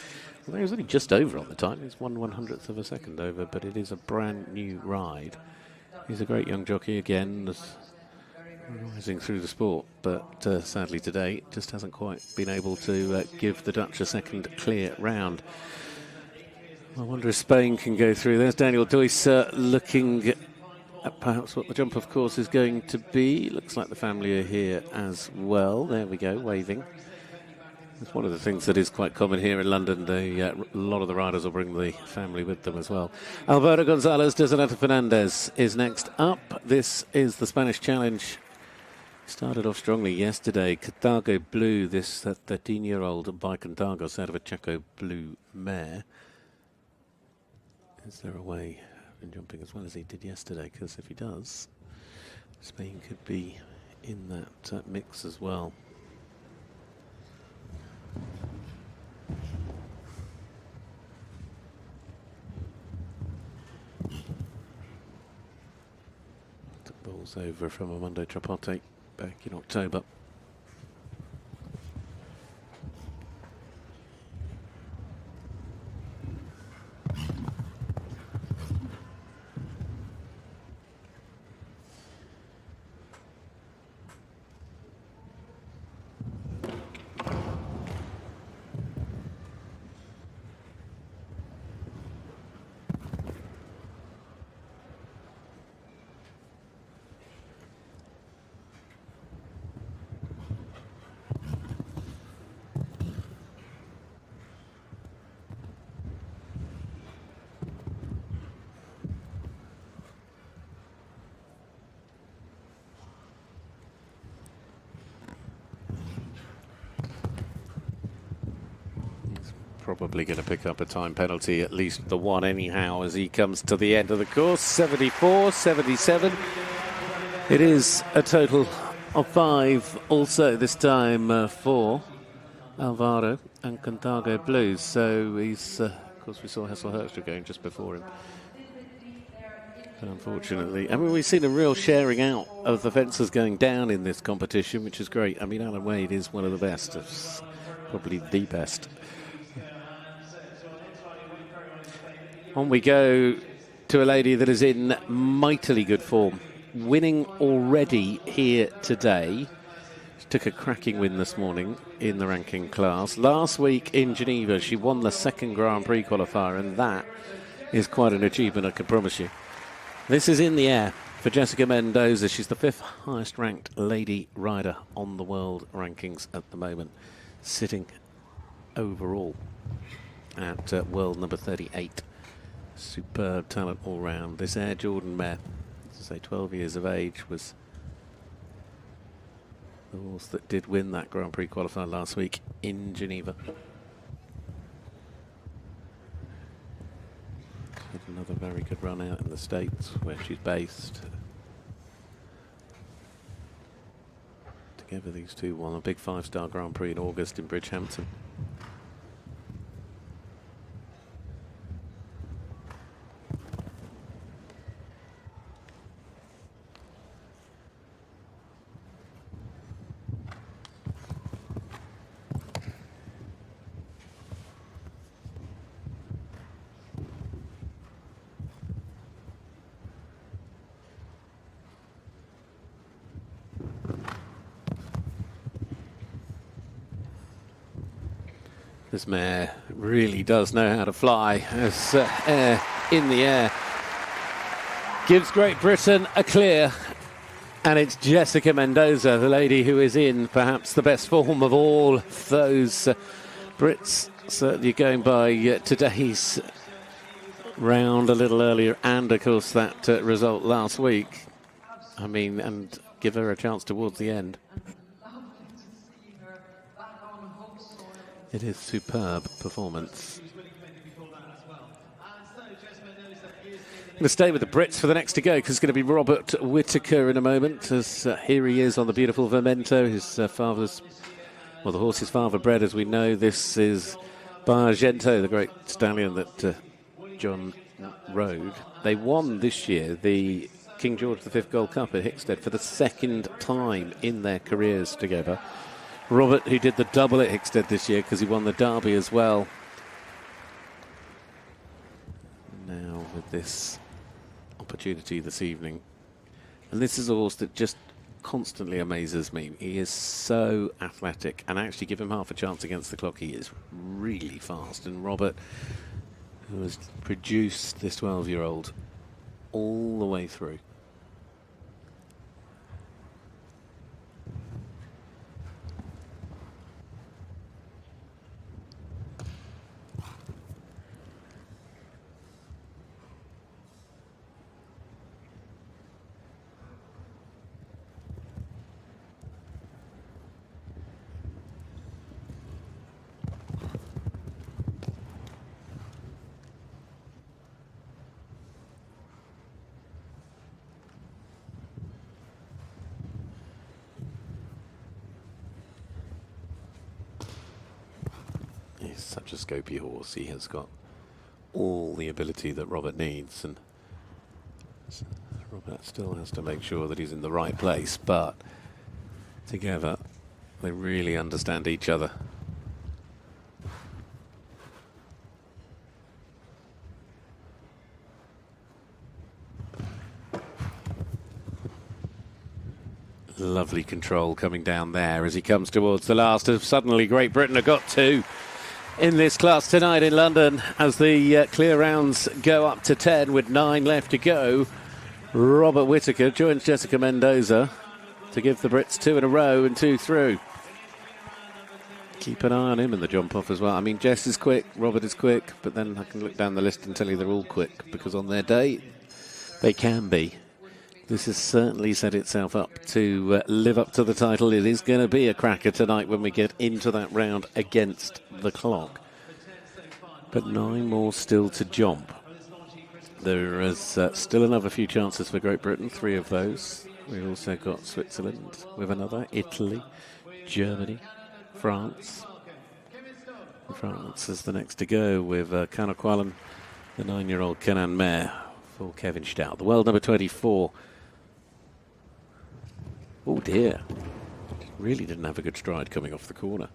Well, he was only just over on the time. He's 1/100th of a second over, but it is a brand new ride. He's a great young jockey again, rising through the sport, but sadly today just hasn't quite been able to give the Dutch a second clear round. I wonder if Spain can go through. There's Daniel Duyser looking at perhaps what the jump of course is going to be. Looks like the family are here as well. There we go, waving. It's one of the things that is quite common here in London. A lot of the riders will bring the family with them as well. Alvaro Gonzalez de Zaneta Fernandez is next up. This is the Spanish Challenge. Started off strongly yesterday. Carthago Blue, this 13-year-old by Carthago, out of a Chaco Blue mare. Is there a way in jumping as well as he did yesterday? Because if he does, Spain could be in that mix as well. Took balls over from Armando Trapote back in October. Probably going to pick up a time penalty, at least the one anyhow, as he comes to the end of the course. 74, 77. It is a total of 5 also this time for Alvaro and Carthago Blues. So he's, of course, we saw Hessel Herkstra going just before him. But unfortunately, I mean, we've seen a real sharing out of the fences going down in this competition, which is great. I mean, Alan Wade is one of the best, probably the best. On we go to a lady that is in mightily good form, winning already here today. She took a cracking win this morning in the ranking class. Last week in Geneva, she won the second Grand Prix qualifier, and that is quite an achievement, I can promise you. This is in the air for Jessica Mendoza. She's the 5th highest ranked lady rider on the world rankings at the moment, sitting overall at world number 38. Superb talent all round. This Air Jordan mare, as I say, 12 years of age, was the horse that did win that Grand Prix qualifier last week in Geneva. Had another very good run out in the States where she's based. together, these two won a big 5-star Grand Prix in August in Bridgehampton. This mare really does know how to fly. As air in the air gives Great Britain a clear, and it's Jessica Mendoza, the lady who is in perhaps the best form of all those Brits, certainly going by today's round a little earlier, and of course that result last week. I mean, and give her a chance towards the end. It is superb performance. I'm going to stay with the Brits for the next to go, because it's going to be Robert Whitaker in a moment, as here he is on the beautiful Vermento. His father's, well, the horse's father bred, as we know. This is Bargento, the great stallion that John rode. They won this year the King George V Gold Cup at Hickstead for the second time in their careers together. Robert, who did the double at Hickstead this year because he won the Derby as well. Now with this opportunity this evening. And this is a horse that just constantly amazes me. He is so athletic, and actually give him half a chance against the clock, he is really fast. And Robert, who has produced this 12-year-old all the way through. He's such a scopy horse. He has got all the ability that Robert needs, and Robert still has to make sure that he's in the right place, but together they really understand each other. Lovely control coming down there as he comes towards the last. Suddenly Great Britain have got two in this class tonight in London as the clear rounds go up to 10 with 9 left to go. Robert Whitaker joins Jessica Mendoza to give the Brits 2 in a row and 2 through. Keep an eye on him in the jump off as well. I mean, Jess is quick, Robert is quick, but then I can look down the list and tell you they're all quick, because on their day they can be. This has certainly set itself up to live up to the title. It is going to be a cracker tonight when we get into that round against the clock. But 9 more still to jump. There is still another few chances for Great Britain, 3 of those. We've also got Switzerland with another, Italy, Germany, France. And France is the next to go with Canaqualan, the 9-year-old Canaan mare for Kevin Stout. The world number 24. Oh dear, really didn't have a good stride coming off the corner.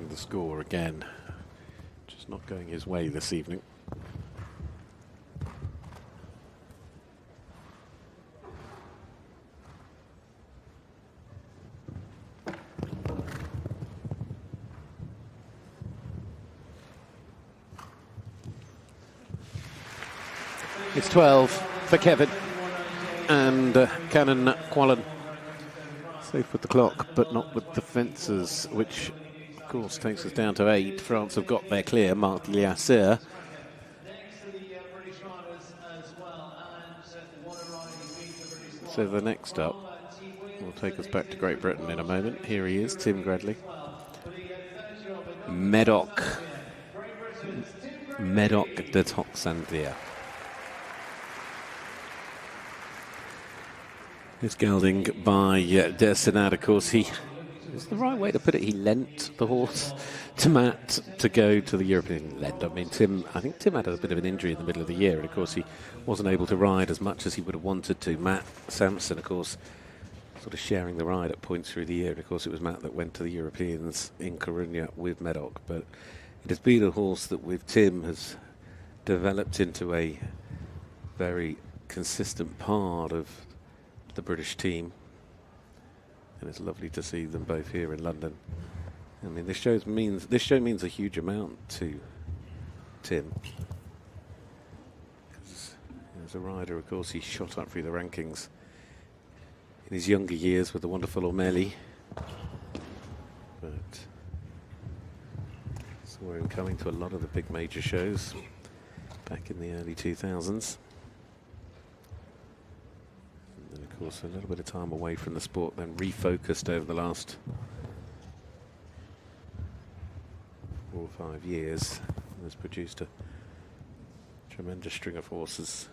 The score again, just not going his way this evening. It's 12 for Kevin and Cannon Quallen. Safe with the clock, but not with the fences, which, of course, takes us down to 8. France have got their clear. Marc Liasseur. So the next up will take us back to Great Britain in a moment. Here he is, Tim Gradley. Médoc de Toxandia. This gelding by Dersenat, of course, it's the right way to put it. He lent the horse to Matt to go to the European lend. I mean, I think Tim had a bit of an injury in the middle of the year, and of course he wasn't able to ride as much as he would have wanted to. Matt Sampson, of course, sort of sharing the ride at points through the year. And of course, it was Matt that went to the Europeans in Coruña with Médoc. But it has been a horse that with Tim has developed into a very consistent part of the British team. And it's lovely to see them both here in London. I mean, this show means a huge amount to Tim. Because as a rider, of course, he shot up through the rankings in his younger years with the wonderful O'Malley. But saw him coming to a lot of the big major shows back in the early 2000s. And then, of course, a little bit of time away from the sport, then refocused over the last 4 or 5 years, and has produced a tremendous string of horses.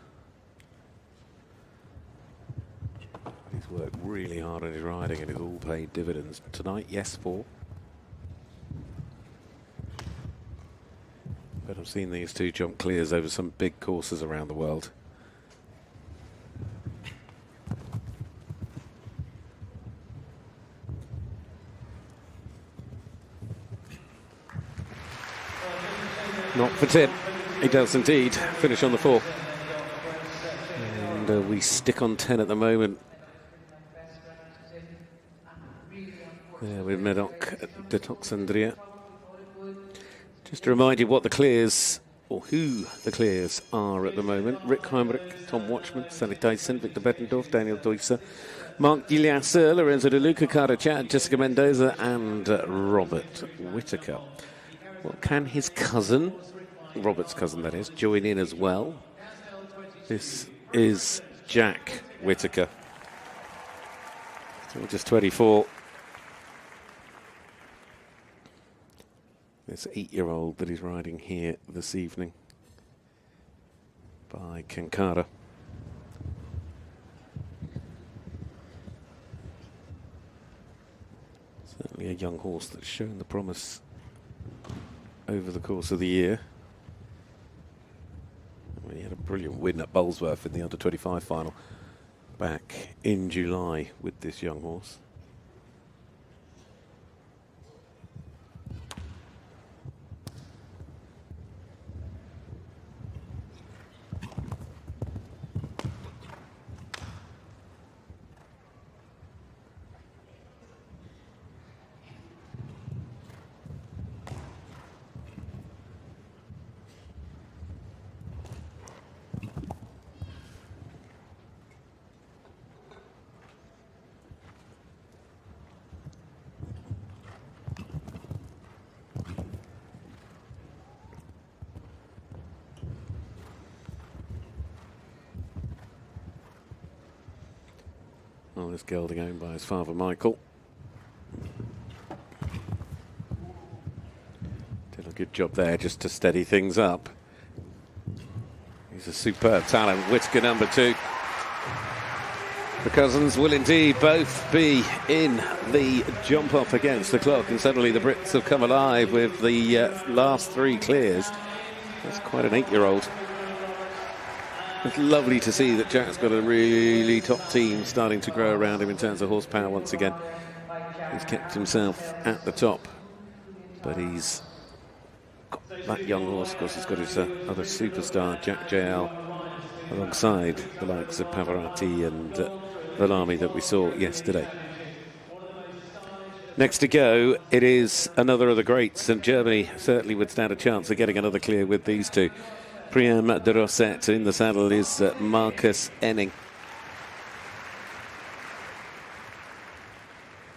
He's worked really hard on his riding, and it's all paid dividends. Tonight, yes, 4. But I've seen these two jump clears over some big courses around the world. Not for Tim. He does indeed finish on the 4. And we stick on 10 at the moment. There with Médoc de Toxandria. Just to remind you what the clears, or who the clears are at the moment. Rick Heimrich, Tom Watchman, Sally Dyson, Victor Bettendorf, Daniel Deusser, Marc Liasseur, Lorenzo De Luca, Cara Chad, Jessica Mendoza, and Robert Whitaker. Well, can his cousin, Robert's cousin that is, join in as well? This is Jack Whitaker. Still just 24. This 8-year-old that is riding here this evening by Kankara. Certainly a young horse that's shown the promise over the course of the year. I mean, he had a brilliant win at Bolesworth in the under-25 final back in July with this young horse. Well, this gelding owned by his father, Michael. Did a good job there just to steady things up. He's a superb talent. Whitaker number 2. The cousins will indeed both be in the jump off against the clock, and suddenly the Brits have come alive with the last 3 clears. That's quite an 8-year-old. It's lovely to see that Jack's got a really top team starting to grow around him in terms of horsepower once again. He's kept himself at the top, but he's got that young horse. Of course, he's got his other superstar, Jack JL, alongside the likes of Pavarotti and Villami that we saw yesterday. Next to go, it is another of the greats, and Germany certainly would stand a chance of getting another clear with these two. Priam de Rosette. In the saddle is Marcus Enning.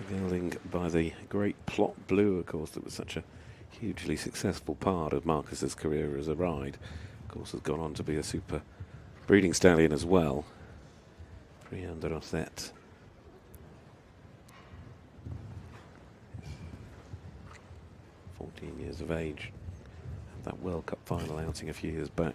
Gelding by the great Plot Blue, of course, that was such a hugely successful part of Marcus's career as a ride. Of course, has gone on to be a super breeding stallion as well. Priam de Rosette. 14 years of age. Had that World Cup final outing a few years back.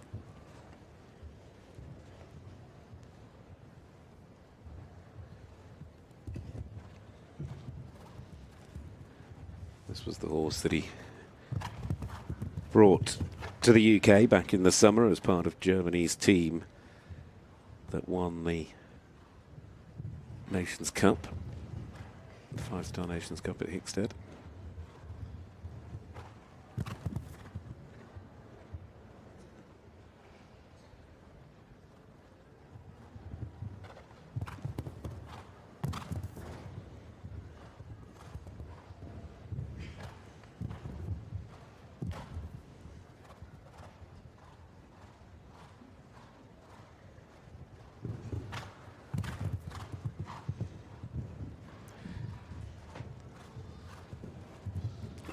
This was the horse that he brought to the UK back in the summer as part of Germany's team that won the Nations Cup, the 5-star Nations Cup at Hickstead.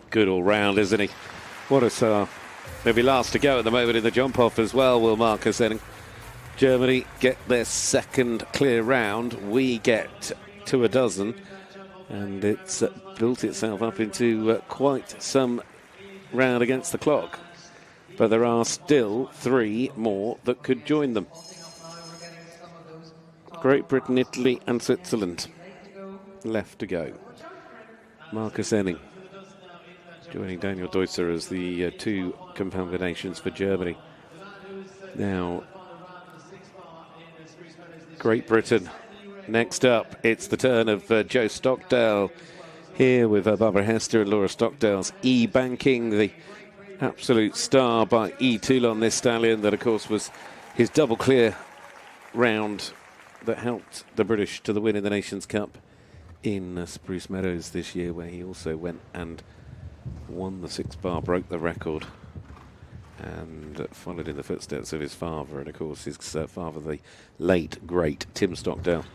Good all round, isn't he? What a star. He'll be last to go at the moment in the jump off as well, will Marcus Enning. Germany get their second clear round. We get to a dozen. And it's built itself up into quite some round against the clock. But there are still 3 more that could join them. Great Britain, Italy and Switzerland left to go. Marcus Enning joining Daniel Deusser as the 2 combinations for Germany. Now, Great Britain. Next up, it's the turn of Joe Stockdale here with Barbara Hester and Laura Stockdale's E-Banking, the absolute star by E. Toulon, this stallion that, of course, was his double clear round that helped the British to the win in the Nations Cup in Spruce Meadows this year, where he also went and won the 6-bar, broke the record, and followed in the footsteps of his father, and of course his father, the late, great Tim Stockdale.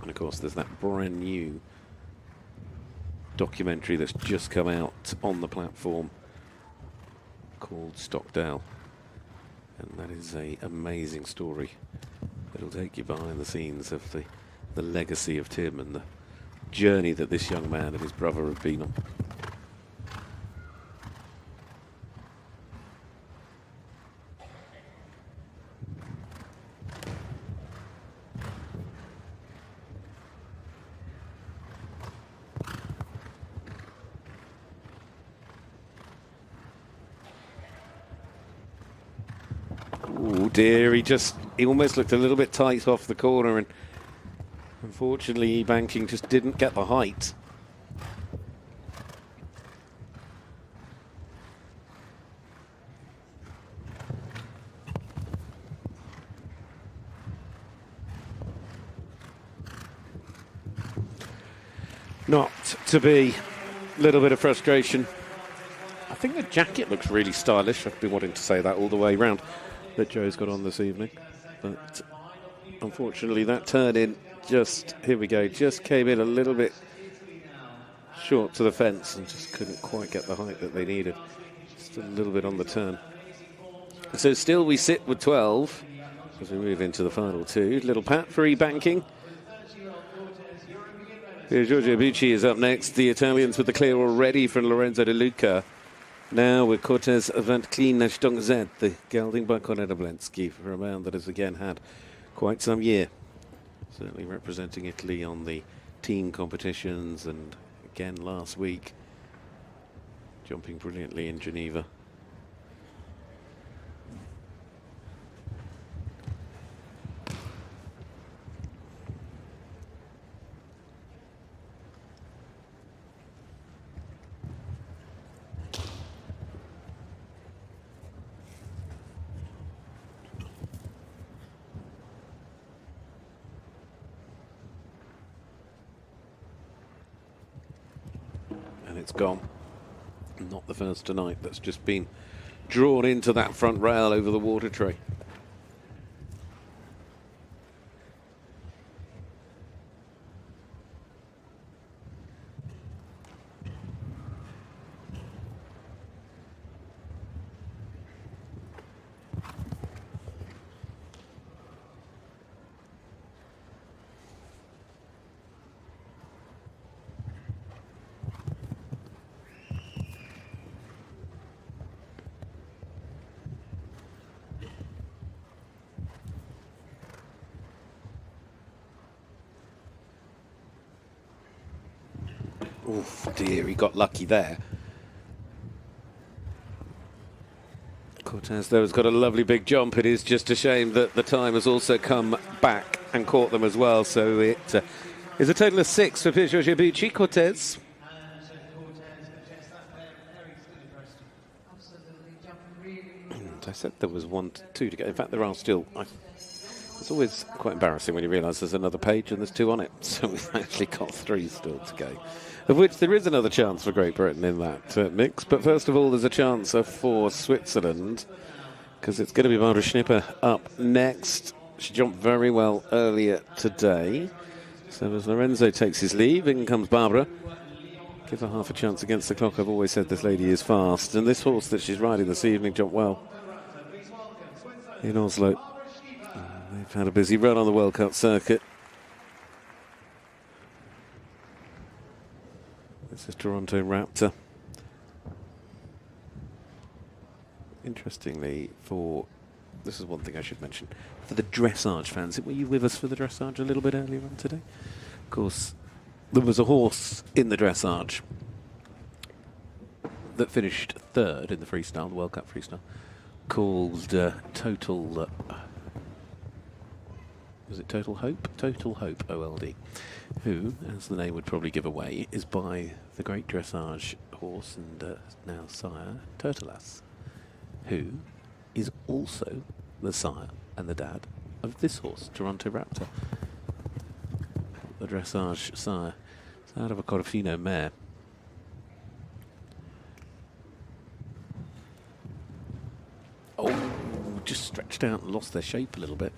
And of course there's that brand new documentary that's just come out on the platform called Stockdale, and that is an amazing story. It'll take you behind the scenes of the legacy of Tim and the journey that this young man and his brother have been on. Oh dear, he almost looked a little bit tight off the corner, and unfortunately E-Banking just didn't get the height. Not to be. A little bit of frustration. I think the jacket looks really stylish. I've been wanting to say that all the way round, that Joe's got on this evening. But unfortunately that turn in just came in a little bit short to the fence and just couldn't quite get the height that they needed. Just a little bit on the turn. So still we sit with 12 as we move into the final 2. Little pat for E-Banking. Giorgio Bucci is up next. The Italians with the clear already from Lorenzo De Luca. Now with Cortez Van Clean Stongzet, the gelding by Conrad Oblensky, for a man that has again had quite some year. Certainly representing Italy on the team competitions, and again last week jumping brilliantly in Geneva. It's gone. Not the first tonight that's just been drawn into that front rail over the water tree. Oh dear, he got lucky there. Cortez, though, has got a lovely big jump. It is just a shame that the time has also come back and caught them as well. So it is a total of 6 for Pietro Giabucci. Cortez. I said there was 1 to 2 to go. In fact, there are still... It's always quite embarrassing when you realise there's another page and there's 2 on it. So we've actually got 3 still to go, of which there is another chance for Great Britain in that mix. But first of all, there's a chance for Switzerland, because it's going to be Barbara Schnipper up next. She jumped very well earlier today. So as Lorenzo takes his leave, in comes Barbara. Give her half a chance against the clock. I've always said this lady is fast. And this horse that she's riding this evening jumped well in Oslo. They've had a busy run on the World Cup circuit. This is Toronto Raptor. Interestingly, this is one thing I should mention, for the dressage fans, were you with us for the dressage a little bit earlier on today? Of course, there was a horse in the dressage that finished 3rd in the freestyle, the World Cup freestyle, called Total... was it Total Hope? Total Hope, OLD, who, as the name would probably give away, is by the great dressage horse and now sire, Turtleass, who is also the sire and the dad of this horse, Toronto Raptor, the dressage sire. It's out of a Corofino mare. Oh, just stretched out and lost their shape a little bit.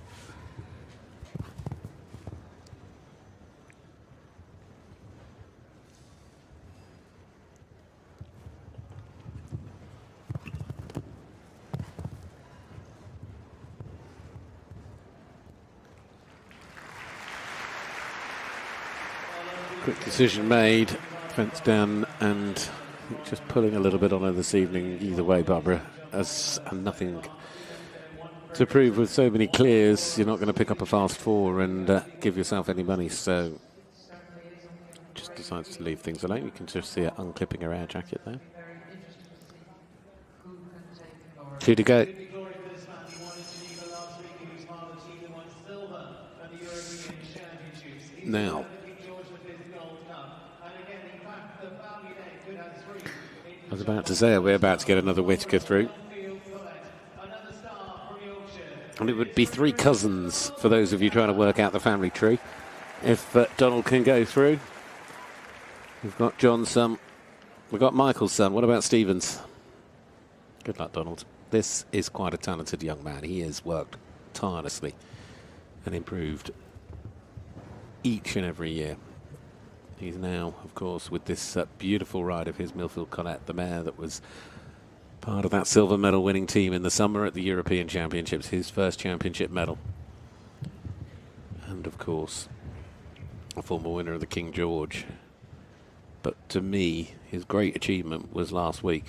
Quick decision made, fence down, and just pulling a little bit on her this evening. Either way, Barbara has nothing to prove with so many clears. You're not going to pick up a fast 4 and give yourself any money, so just decides to leave things alone. You can just see her unclipping her air jacket there. 2 to go. Now, I was about to say, we're about to get another Whitaker through. And it would be 3 cousins for those of you trying to work out the family tree. If Donald can go through. We've got John's son. We've got Michael's son. What about Stephen's? Good luck, Donald. This is quite a talented young man. He has worked tirelessly and improved each and every year. He's now, of course, with this beautiful ride of his Millfield Colette, the mare that was part of that silver medal winning team in the summer at the European Championships, his first championship medal. And, of course, a former winner of the King George. But to me, his great achievement was last week.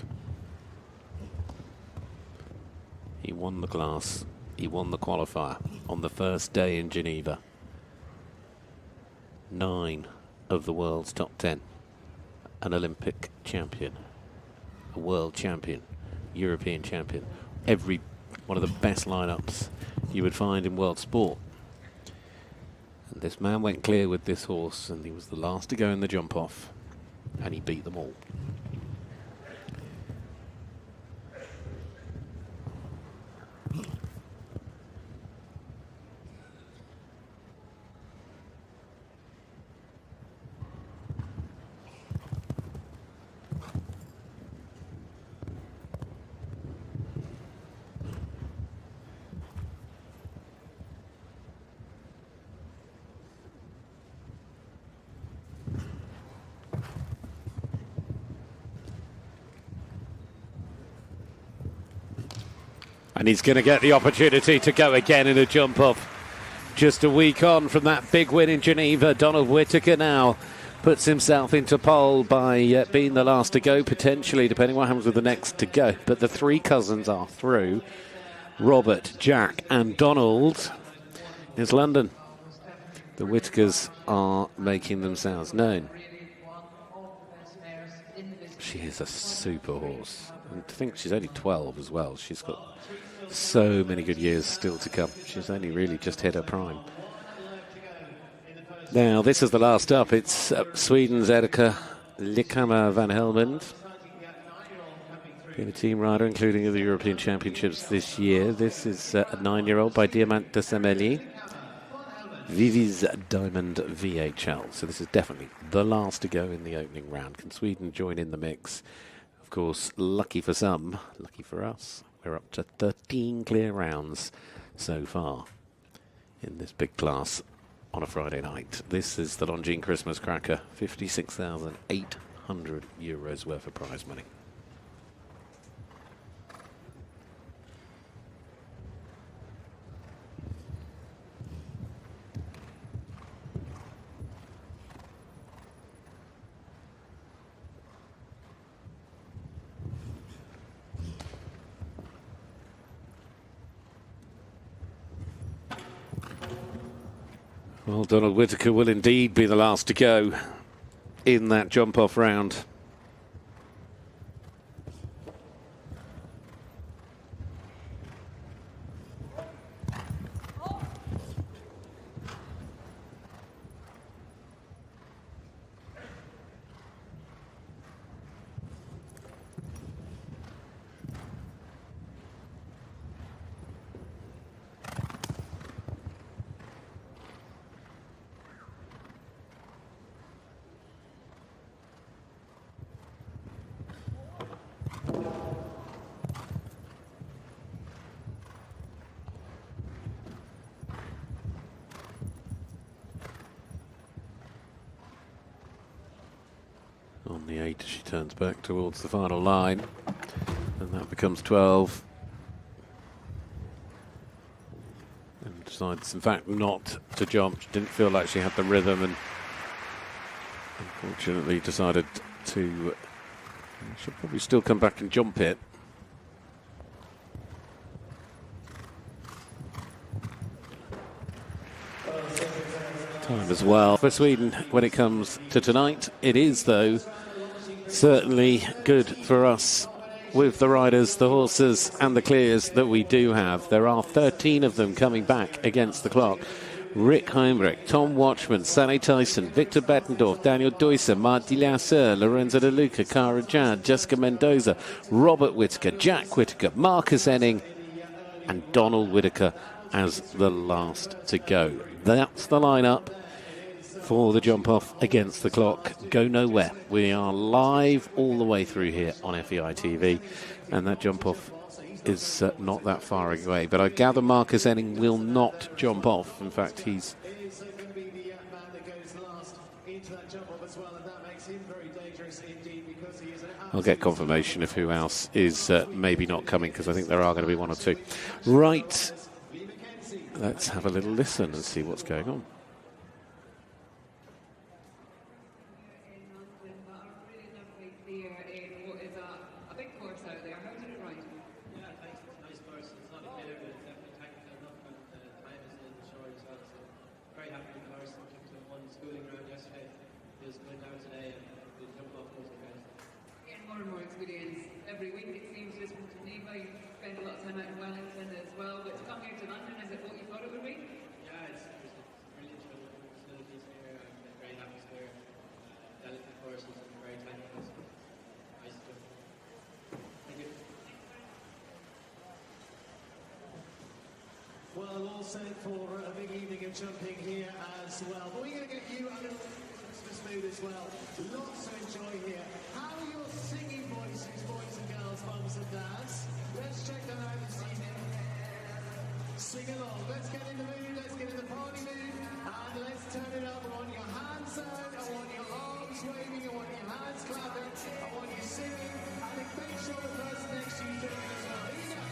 He won the class, he won the qualifier on the first day in Geneva. 9 of the world's top 10. An Olympic champion, a world champion, European champion. Every one of the best lineups you would find in world sport. And this man went clear with this horse, and he was the last to go in the jump off, and he beat them all. And he's going to get the opportunity to go again in a jump off. Just a week on from that big win in Geneva, Donald Whitaker now puts himself into pole by being the last to go, potentially, depending what happens with the next to go. But the three cousins are through. Robert, Jack and Donald. It's London. The Whitakers are making themselves known. She is a super horse. And I think she's only 12 as well. She's got so many good years still to come. She's only really just hit her prime. Now, this is the last up. It's Sweden's Erika Lickhammer van Helmond. Being a team rider, including the European Championships this year. This is a 9-year-old by Diamant de Semelli. Vivi's Diamond VHL. So this is definitely the last to go in the opening round. Can Sweden join in the mix? Of course, lucky for some, lucky for us. We're up to 13 clear rounds so far in this big class on a Friday night. This is the Longines Christmas Cracker, €56,800 worth of prize money. Well, Donald Whitaker will indeed be the last to go in that jump-off round. On the 8, she turns back towards the final line, and that becomes 12. And decides, in fact, not to jump. She didn't feel like she had the rhythm, and unfortunately decided to. She'll probably still come back and jump it. Time as well for Sweden when it comes to tonight. It is, though, certainly good for us with the riders, the horses and the clears that we do have. There are 13 of them coming back against the clock. Rick Heimbrich, Tom Watchman, Sally Tyson, Victor Bettendorf, Daniel Deusser, Marty Lasser, Lorenzo De Luca, Cara Jad, Jessica Mendoza, Robert Whitaker, Jack Whitaker, Marcus Enning and Donald Whitaker as the last to go. That's the lineup for the jump off against the clock. Go nowhere. We are live all the way through here on FEI TV, and that jump off is not that far away. But I gather Marcus Enning will not jump off. In fact, he's. I'll get confirmation of who else is maybe not coming, because I think there are going to be one or two. Right. Let's have a little listen and see what's going on. Every week it seems just from Geneva, you spend a lot of time out in Wellington as well, but to come here to London, is it what you thought it would be? Yeah, it's brilliant facilities here, and great atmosphere, delicate courses and very technical, so nice to do. Thank you. Well, all set for a big evening of jumping here as well. But we're going to get you a little Christmas mood as well. Lots to enjoy here. How are your singing voices, boys and girls, mums and dads? Let's check them out this evening. Sing along. Let's get in the mood. Let's get in the party mood. And let's turn it up. I want your hands out. I want your arms waving. I want your hands clapping. I want you singing. And make sure the person next to you is doing it as well. Here you go.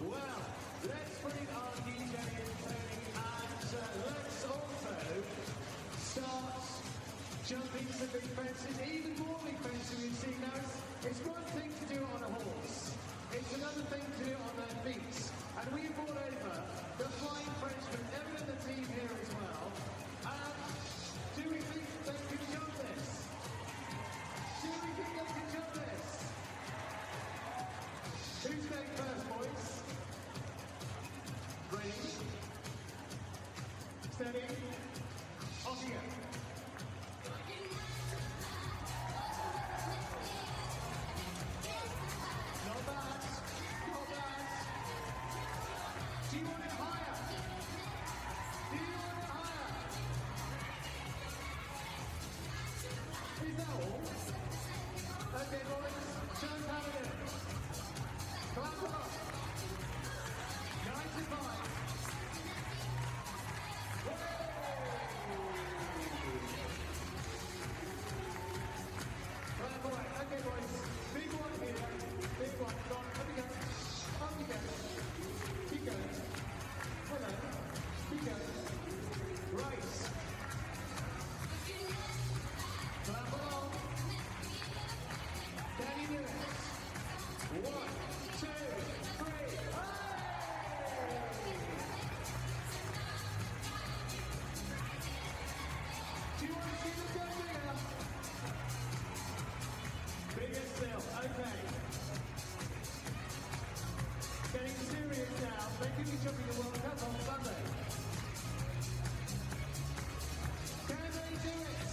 Well, let's bring our DJ in, Tony, and let's also start jumping some big fences, even more big fences we've seen now. It's one thing to do it on a horse, it's another thing to do it on their feet. And we brought over the Flying Frenchman, Evan and the team here as well. Do we think they can jump this? Do we think they can jump this? Who's going first, boys? Ready? Steady. Off you go. Not bad. Not bad. Do you want it higher? Do you want it higher? Is that all? Okay, boys. Show us how to do it. Clap it up. 95. Right, boy. Okay, boys. Big one here. Big one. Go on. Up you go. Up you go. Keep going. Hello. Keep going. Right. Clap along. Can you do it? 1, 2, 3. Do you want to see them go bigger? Bigger still, okay. Getting serious now. They could be jumping the World Cup on Sunday. Can they do it?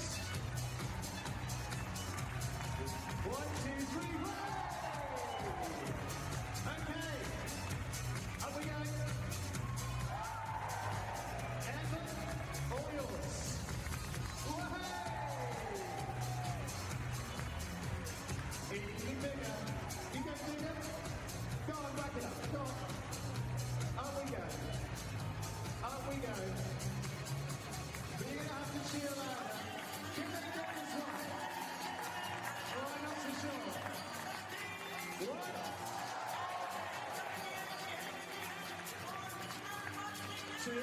1, 2, 3, roll! Okay. Up we go. Evan, all yours. Even bigger. You go bigger. Go on, back it up. Go on. Up we go. Up we go. But you're going to have to cheer louder. Can they get this one? Or I'm not so sure. 1. 2.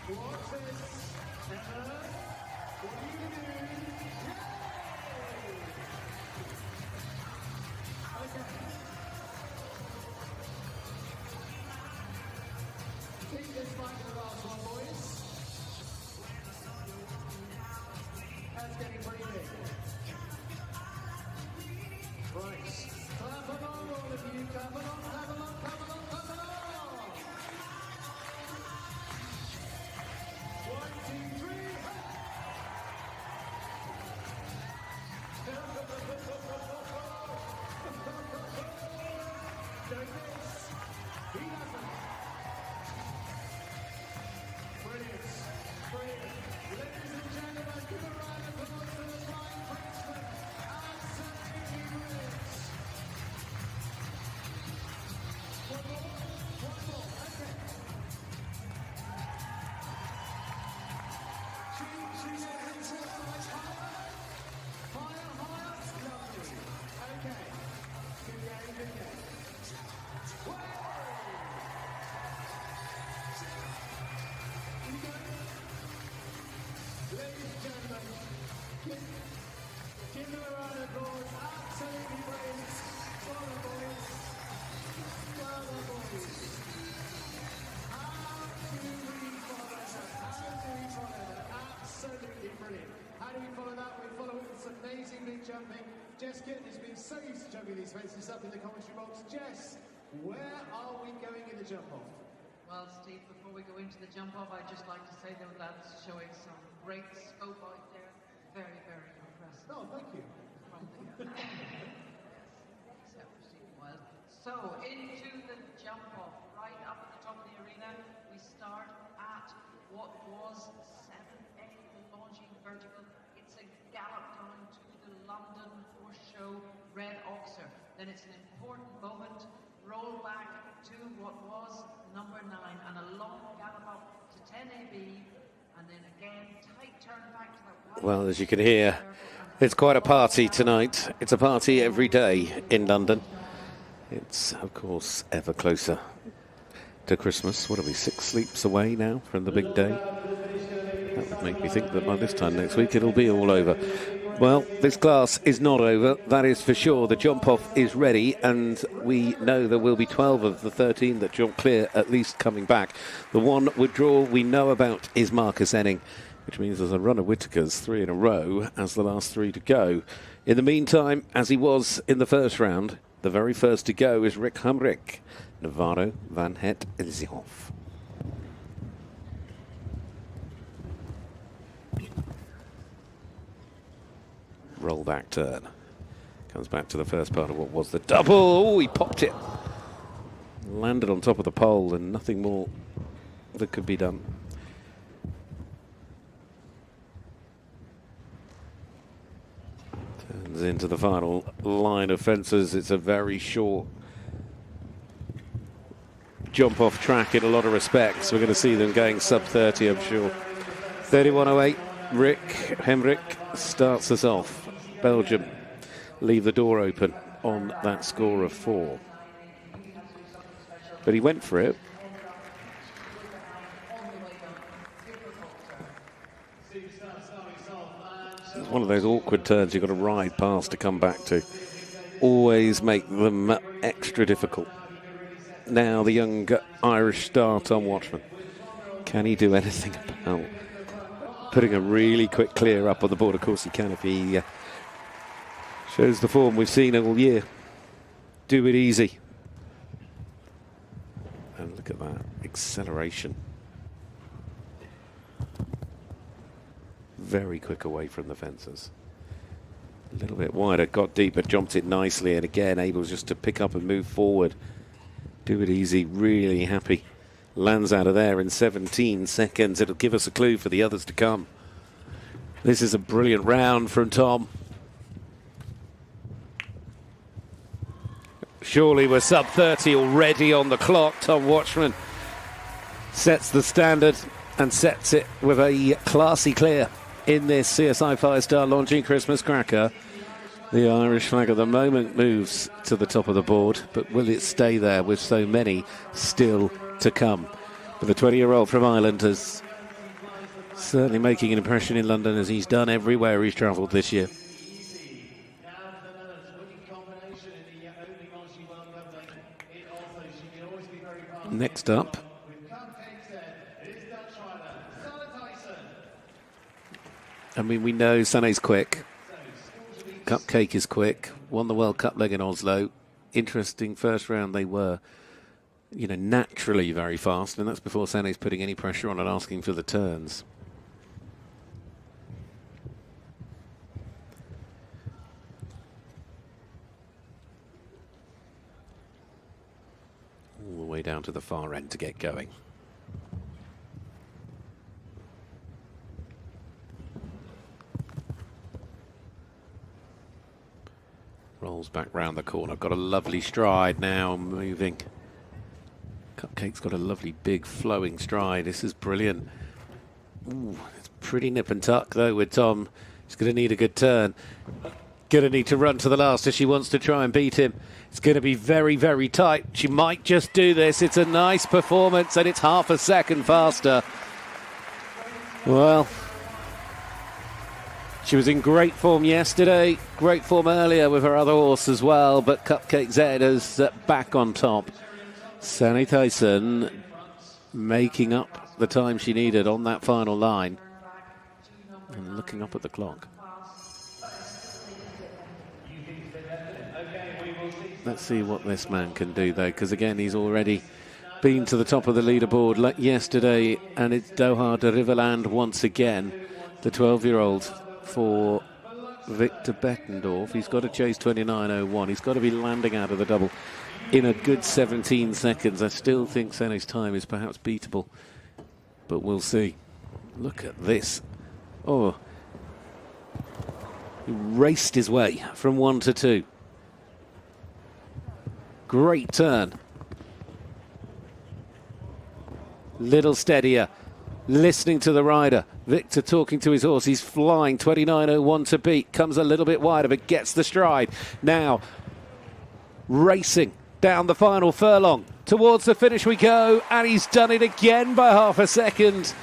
Watch this. Emma, what are you doing? Yay! Okay. Keep this mic to the last one, boys. That's getting pretty big. Right. Clap along, all of you. Clap along, clap along, clap along, clap along. 1, 2, 3. Don't miss. He doesn't. Brilliant. Brilliant. Ladies and gentlemen, give a round of applause for the Flying Frenchman. Absolutely brilliant. One more. One more. Okay. Give them a round of applause. Absolutely brilliant. Well done, boys. Well done, boys. How do we follow that? How do we follow that? Absolutely brilliant. How do we follow that? We follow it with some amazing big jumping. Jess Kitten has been so used to jumping these fences up in the commentary box. Jess, where are we going in the jump off? Well, Steve, before we go into the jump off, I'd just like to say that that's showing some great scope out there. Very, very impressive. Oh, thank you. So, into the jump off, right up at the top of the arena, we start at what was 7A, the launching vertical. It's a gallop down to the London Horse Show Red Oxer. Then it's an important moment, roll back to what was number 9, and a long gallop up to 10AB, and then again, tight turn back to that. Well, as you can hear, it's quite a party tonight. It's a party every day in London. It's, of course, ever closer to Christmas. What are we, 6 sleeps away now from the big day? That would make me think that by this time next week it'll be all over. Well, this class is not over, that is for sure. The jump-off is ready, and we know there will be 12 of the 13 that jump clear at least coming back. The one withdrawal we know about is Marcus Enning, which means there's a run of Whitakers 3 in a row as the last 3 to go. In the meantime, as he was in the first round, the very first to go is Rick Humrick, Navarro van Het Elzehoff. Roll back turn. Comes back to the first part of what was the double. Oh, he popped it. Landed on top of the pole and nothing more that could be done. Turns into the final line of fences. It's a very short jump off track in a lot of respects. We're going to see them going sub 30, I'm sure. 31.08. Rick Hemrick starts us off. Belgium leave the door open on that score of 4. But he went for it. It's one of those awkward turns you've got to ride past to come back to. Always make them extra difficult. Now the young Irish star Tom Watchman. Can he do anything about putting a really quick clear up on the board? Of course he can if he shows the form we've seen all year. Do it easy. And look at that acceleration. Very quick away from the fences. A little bit wider, got deeper, jumped it nicely, and again able just to pick up and move forward. Do it easy, really happy. Lands out of there in 17 seconds. It'll give us a clue for the others to come. This is a brilliant round from Tom. Surely we're sub 30 already on the clock. Tom Watchman sets the standard and sets it with a classy clear in this CSI 5-star Longines Christmas Cracker. The Irish flag at the moment moves to the top of the board, but will it stay there with so many still to come? But the 20-year-old from Ireland is certainly making an impression in London, as he's done everywhere he's travelled this year. Next up, I mean, we know Sané's quick. Cupcake is quick. Won the World Cup leg in Oslo. Interesting first round they were, you know, naturally very fast, and that's before Sané's putting any pressure on and asking for the turns. All the way down to the far end to get going. Rolls back round the corner. Got a lovely stride now, moving. Cupcake's got a lovely big flowing stride. This is brilliant. Ooh, it's pretty nip and tuck though with Tom. He's going to need a good turn. Going to need to run to the last if she wants to try and beat him. It's going to be very, very tight. She might just do this. It's a nice performance and it's half a second faster. Well, she was in great form yesterday, great form earlier with her other horse as well, but Cupcake Z is back on top. Sané Tyson making up the time she needed on that final line. And looking up at the clock. Let's see what this man can do, though, because again, he's already been to the top of the leaderboard like yesterday, and it's Doha de Riverland once again, the 12-year-old for Victor Bettendorf. He's got to chase 29.01. He's got to be landing out of the double in a good 17 seconds. I still think Sané's time is perhaps beatable, but we'll see. Look at this. Oh, he raced his way from 1 to 2. Great turn. Little steadier. Listening to the rider. Victor talking to his horse. He's flying. 29.01 to beat. Comes a little bit wider, but gets the stride. Now, racing down the final furlong. Towards the finish we go, and he's done it again by half a second.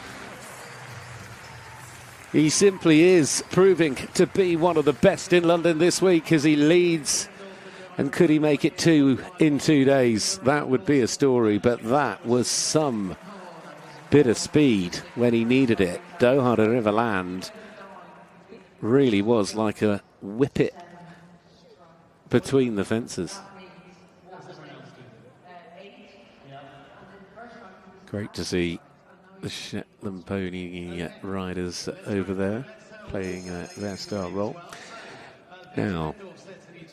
He simply is proving to be one of the best in London this week as he leads. And could he make it 2 in 2 days? That would be a story, but that was some bit of speed when he needed it. Doha to Riverland really was like a whippet between the fences. Great to see the Shetland pony riders over there playing their star role. Now,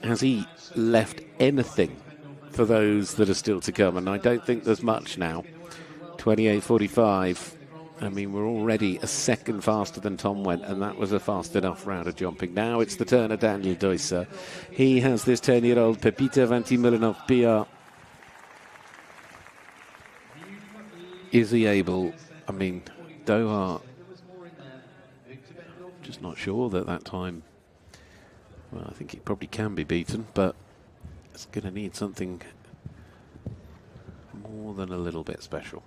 has he left anything for those that are still to come? And I don't think there's much now. 28.45. I mean, we're already a second faster than Tom went, and that was a fast enough round of jumping. Now it's the turn of Daniel Deusser. He has this 10-year-old Pepita Vanti-Milanov PR. Is he able? I mean, Doha, just not sure that time. Well, I think it probably can be beaten, but it's going to need something more than a little bit special.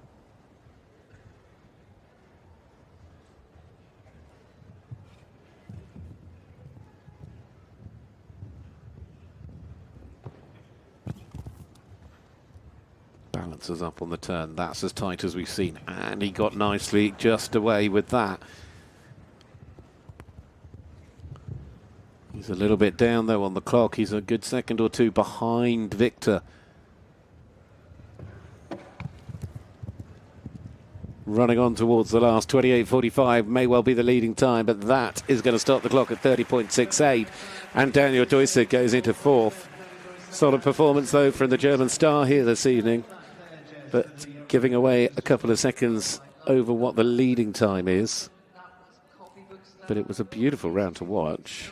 Balances up on the turn. That's as tight as we've seen. And he got nicely just away with that. He's a little bit down, though, on the clock. He's a good second or two behind Victor. Running on towards the last. 28.45 may well be the leading time, but that is going to start the clock at 30.68. And Daniel Deusser goes into 4th. Solid performance, though, from the German star here this evening, but giving away a couple of seconds over what the leading time is. But it was a beautiful round to watch.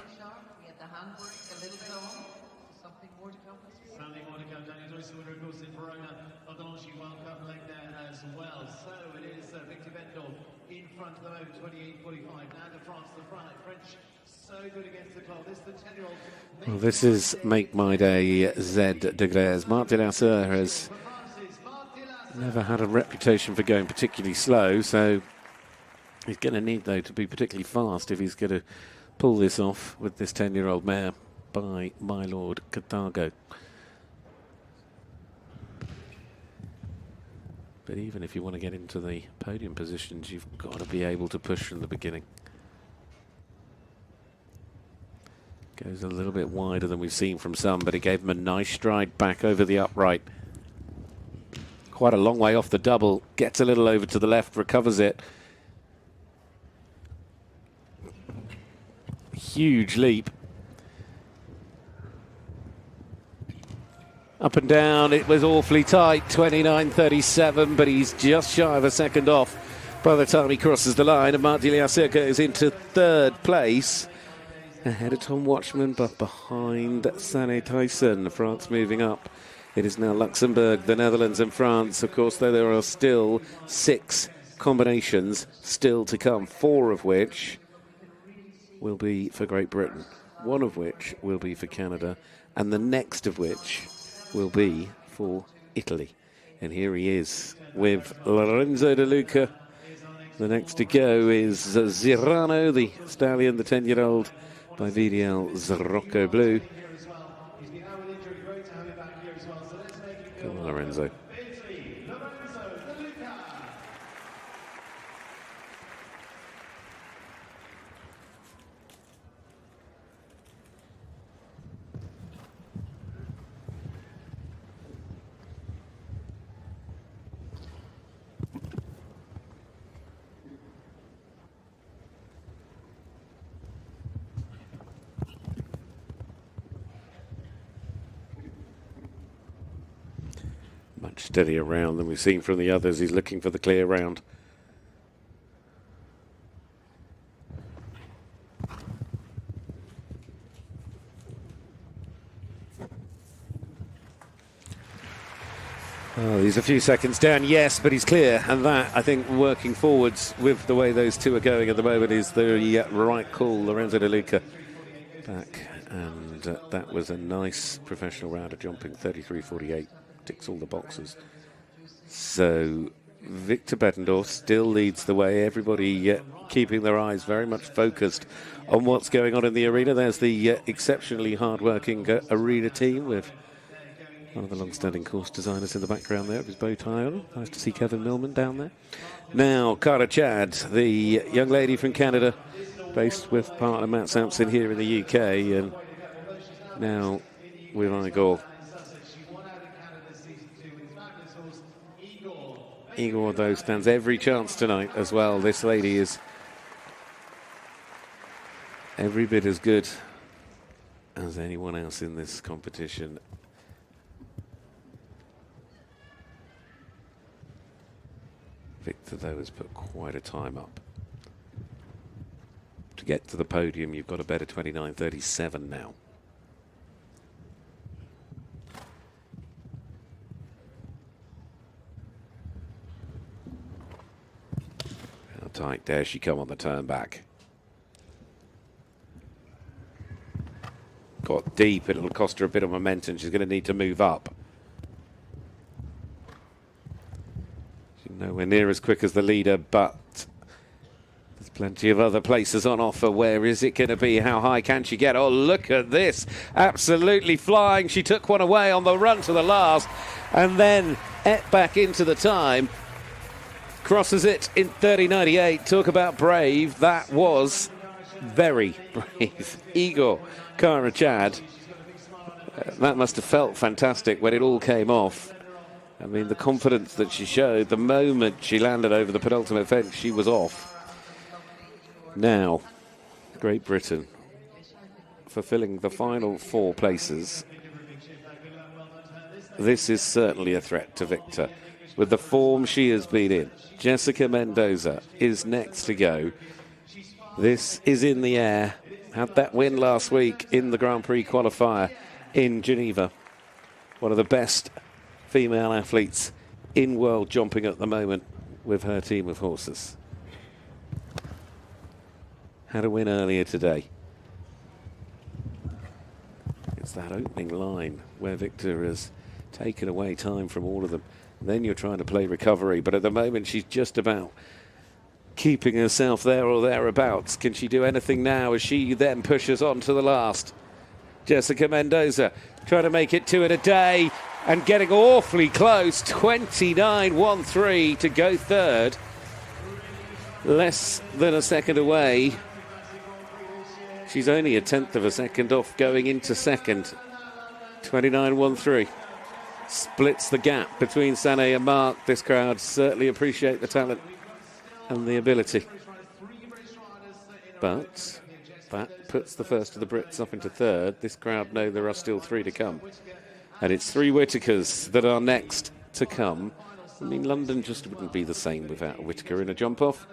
Well, this is Make My Day Z de Grez. Marc de la Serre has never had a reputation for going particularly slow, so he's going to need, though, to be particularly fast if he's going to pull this off with this 10-year-old mare by My Lord Carthago. But even if you want to get into the podium positions, you've got to be able to push from the beginning. Goes a little bit wider than we've seen from some, but it gave him a nice stride back over the upright. Quite a long way off the double. Gets a little over to the left, recovers it. Huge leap. Up and down, it was awfully tight, 29.37, but he's just shy of a second off by the time he crosses the line, and Marc de la Serre goes into 3rd place. Ahead of Tom Watchman, but behind Sané Tyson. France moving up. It is now Luxembourg, the Netherlands and France. Of course, though, there are still 6 combinations still to come, 4 of which will be for Great Britain, 1 of which will be for Canada, and the next of which will be for Italy. And here he is with Lorenzo De Luca. The next to go is Zirano, the stallion, the 10-year-old, by VDL Zarocco Blue. Come on, Lorenzo. Much steadier round than we've seen from the others. He's looking for the clear round. Oh, he's a few seconds down, yes, but he's clear. And that, I think, working forwards with the way those two are going at the moment is the right call. Lorenzo De Luca back. And that was a nice professional round of jumping. 33.48. Ticks all the boxes. So Victor Bettendorf still leads the way. Everybody keeping their eyes very much focused on what's going on in the arena. There's the exceptionally hard-working arena team with one of the long-standing course designers in the background there with his bow tie on. Nice to see Kevin Millman down there. Now, Cara Chad, the young lady from Canada, based with partner Matt Sampson here in the UK, and now with Igor. Igor, though, stands every chance tonight as well. This lady is every bit as good as anyone else in this competition. Victor, though, has put quite a time up. To get to the podium, you've got a better 29.37 now. How tight dare she come on the turn back? Got deep, it'll cost her a bit of momentum. She's going to need to move up. Nowhere near as quick as the leader, but there's plenty of other places on offer. Where is it going to be? How high can she get? Oh, look at this. Absolutely flying. She took one away on the run to the last and then ate back into the time. Crosses it in 30.98. Talk about brave. That was very brave. Igor Cara Chad. That must have felt fantastic when it all came off. I mean, the confidence that she showed, the moment she landed over the penultimate fence, she was off. Now, Great Britain fulfilling the final four places. This is certainly a threat to Victor. With the form she has been in, Jessica Mendoza is next to go. This is in the air. Had that win last week in the Grand Prix qualifier in Geneva. One of the best female athletes in world jumping at the moment with her team of horses. Had a win earlier today. It's that opening line where Victor has taken away time from all of them. Then you're trying to play recovery, but at the moment she's just about keeping herself there or thereabouts. Can she do anything now as she then pushes on to the last? Jessica Mendoza trying to make it two in a day and getting awfully close. 29.13 to go third. Less than a second away. She's only a tenth of a second off going into second. 29.13. Splits the gap between Sané and Mark. This crowd certainly appreciate the talent and the ability. But that puts the first of the Brits up into third. This crowd know there are still three to come. And it's three Whitakers that are next to come. I mean, London just wouldn't be the same without a Whitaker in a jump-off.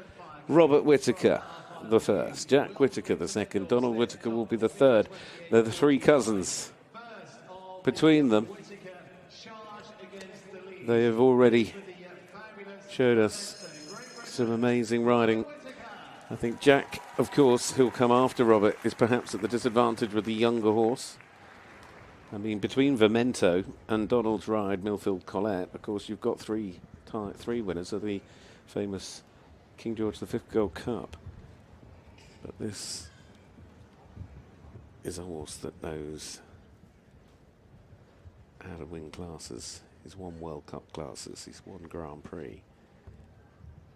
Robert Whitaker, the first. Jack Whitaker, the second. Donald Whitaker will be the third. They're the three cousins. Between them, they have already showed us some amazing riding. I think Jack, of course, who'll come after Robert, is perhaps at the disadvantage with the younger horse. I mean, between Vermento and Donald's ride, Millfield Colette, of course, you've got three winners of the famous King George V Gold Cup. But this is a horse that knows how to win classes. He's won World Cup classes. He's won Grand Prix.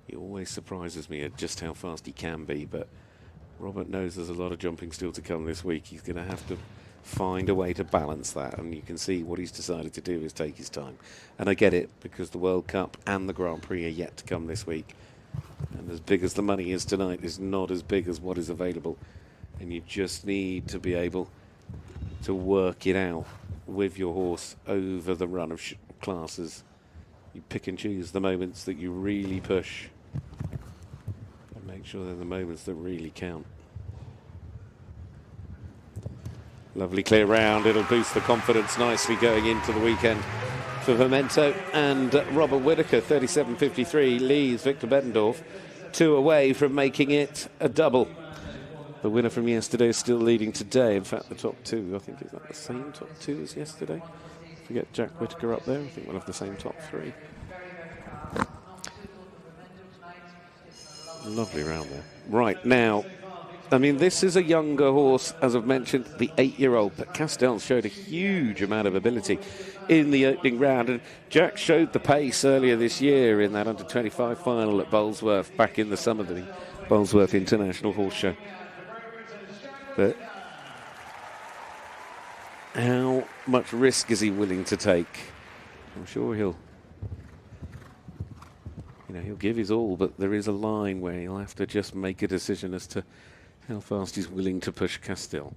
He always surprises me at just how fast he can be, but Robert knows there's a lot of jumping still to come this week. He's going to have to find a way to balance that, and you can see what he's decided to do is take his time. And I get it, because the World Cup and the Grand Prix are yet to come this week. And as big as the money is tonight, is not as big as what is available. And you just need to be able to work it out with your horse over the run of classes You pick and choose the moments that you really push and make sure they're the moments that really count. Lovely clear round. It'll boost the confidence nicely going into the weekend for Memento. And Robert Whitaker, 37.53, leads Victor Beddendorf 2 away from making it a double. The winner from yesterday is still leading today. In fact, the top 2, I think, is that the same top 2 as yesterday? If you get Jack Whitaker up there, I think we'll have the same top 3. Lovely round there. Right, now, I mean, this is a younger horse, as I've mentioned, the 8-year-old, but Castell showed a huge amount of ability in the opening round, and Jack showed the pace earlier this year in that under-25 final at Bolesworth back in the summer, the Bolesworth International Horse Show. But how much risk is he willing to take? I'm sure he'll give his all, but there is a line where he'll have to just make a decision as to how fast he's willing to push Castell.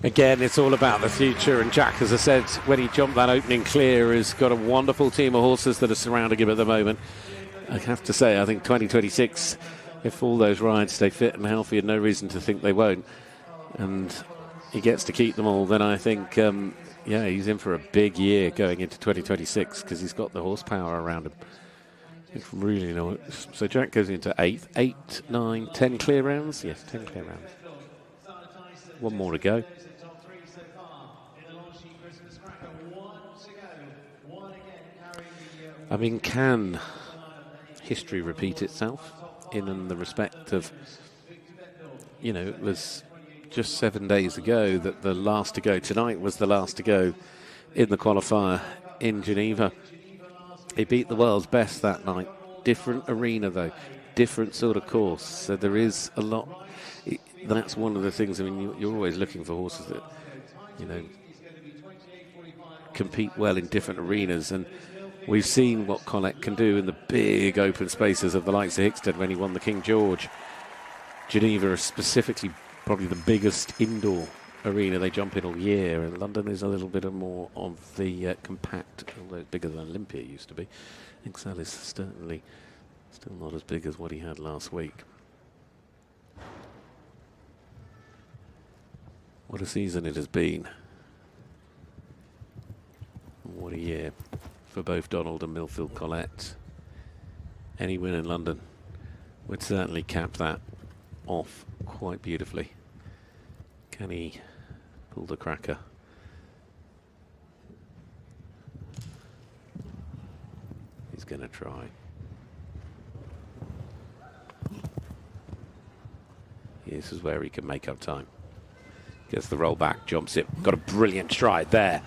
Again, it's all about the future, and Jack, as I said, when he jumped that opening clear, has got a wonderful team of horses that are surrounding him at the moment. I have to say, I think 2026, if all those rides stay fit and healthy, and no reason to think they won't, and he gets to keep them all, then I think, yeah, he's in for a big year going into 2026 because he's got the horsepower around him. It's really nice. So Jack goes into 8, 9, 10 clear rounds. Yes, 10 clear rounds. One more to go. I mean, can history repeat itself in the respect of, it was just 7 days ago that the last to go tonight was the last to go in the qualifier in Geneva. He beat the world's best that night. Different arena, though. Different sort of course. So there is a lot. That's one of the things. I mean, you're always looking for horses that, compete well in different arenas. And we've seen what Collett can do in the big open spaces of the likes of Hickstead when he won the King George. Geneva is specifically probably the biggest indoor arena they jump in all year, and London is a little bit more of the compact, although bigger than Olympia used to be. Excel is certainly still not as big as what he had last week. What a season it has been. What a year for both Donald and Millfield Collett. Any win in London would certainly cap that off quite beautifully. Can he pull the cracker? He's going to try. This is where he can make up time. Gets the roll back, jumps it. Got a brilliant stride there.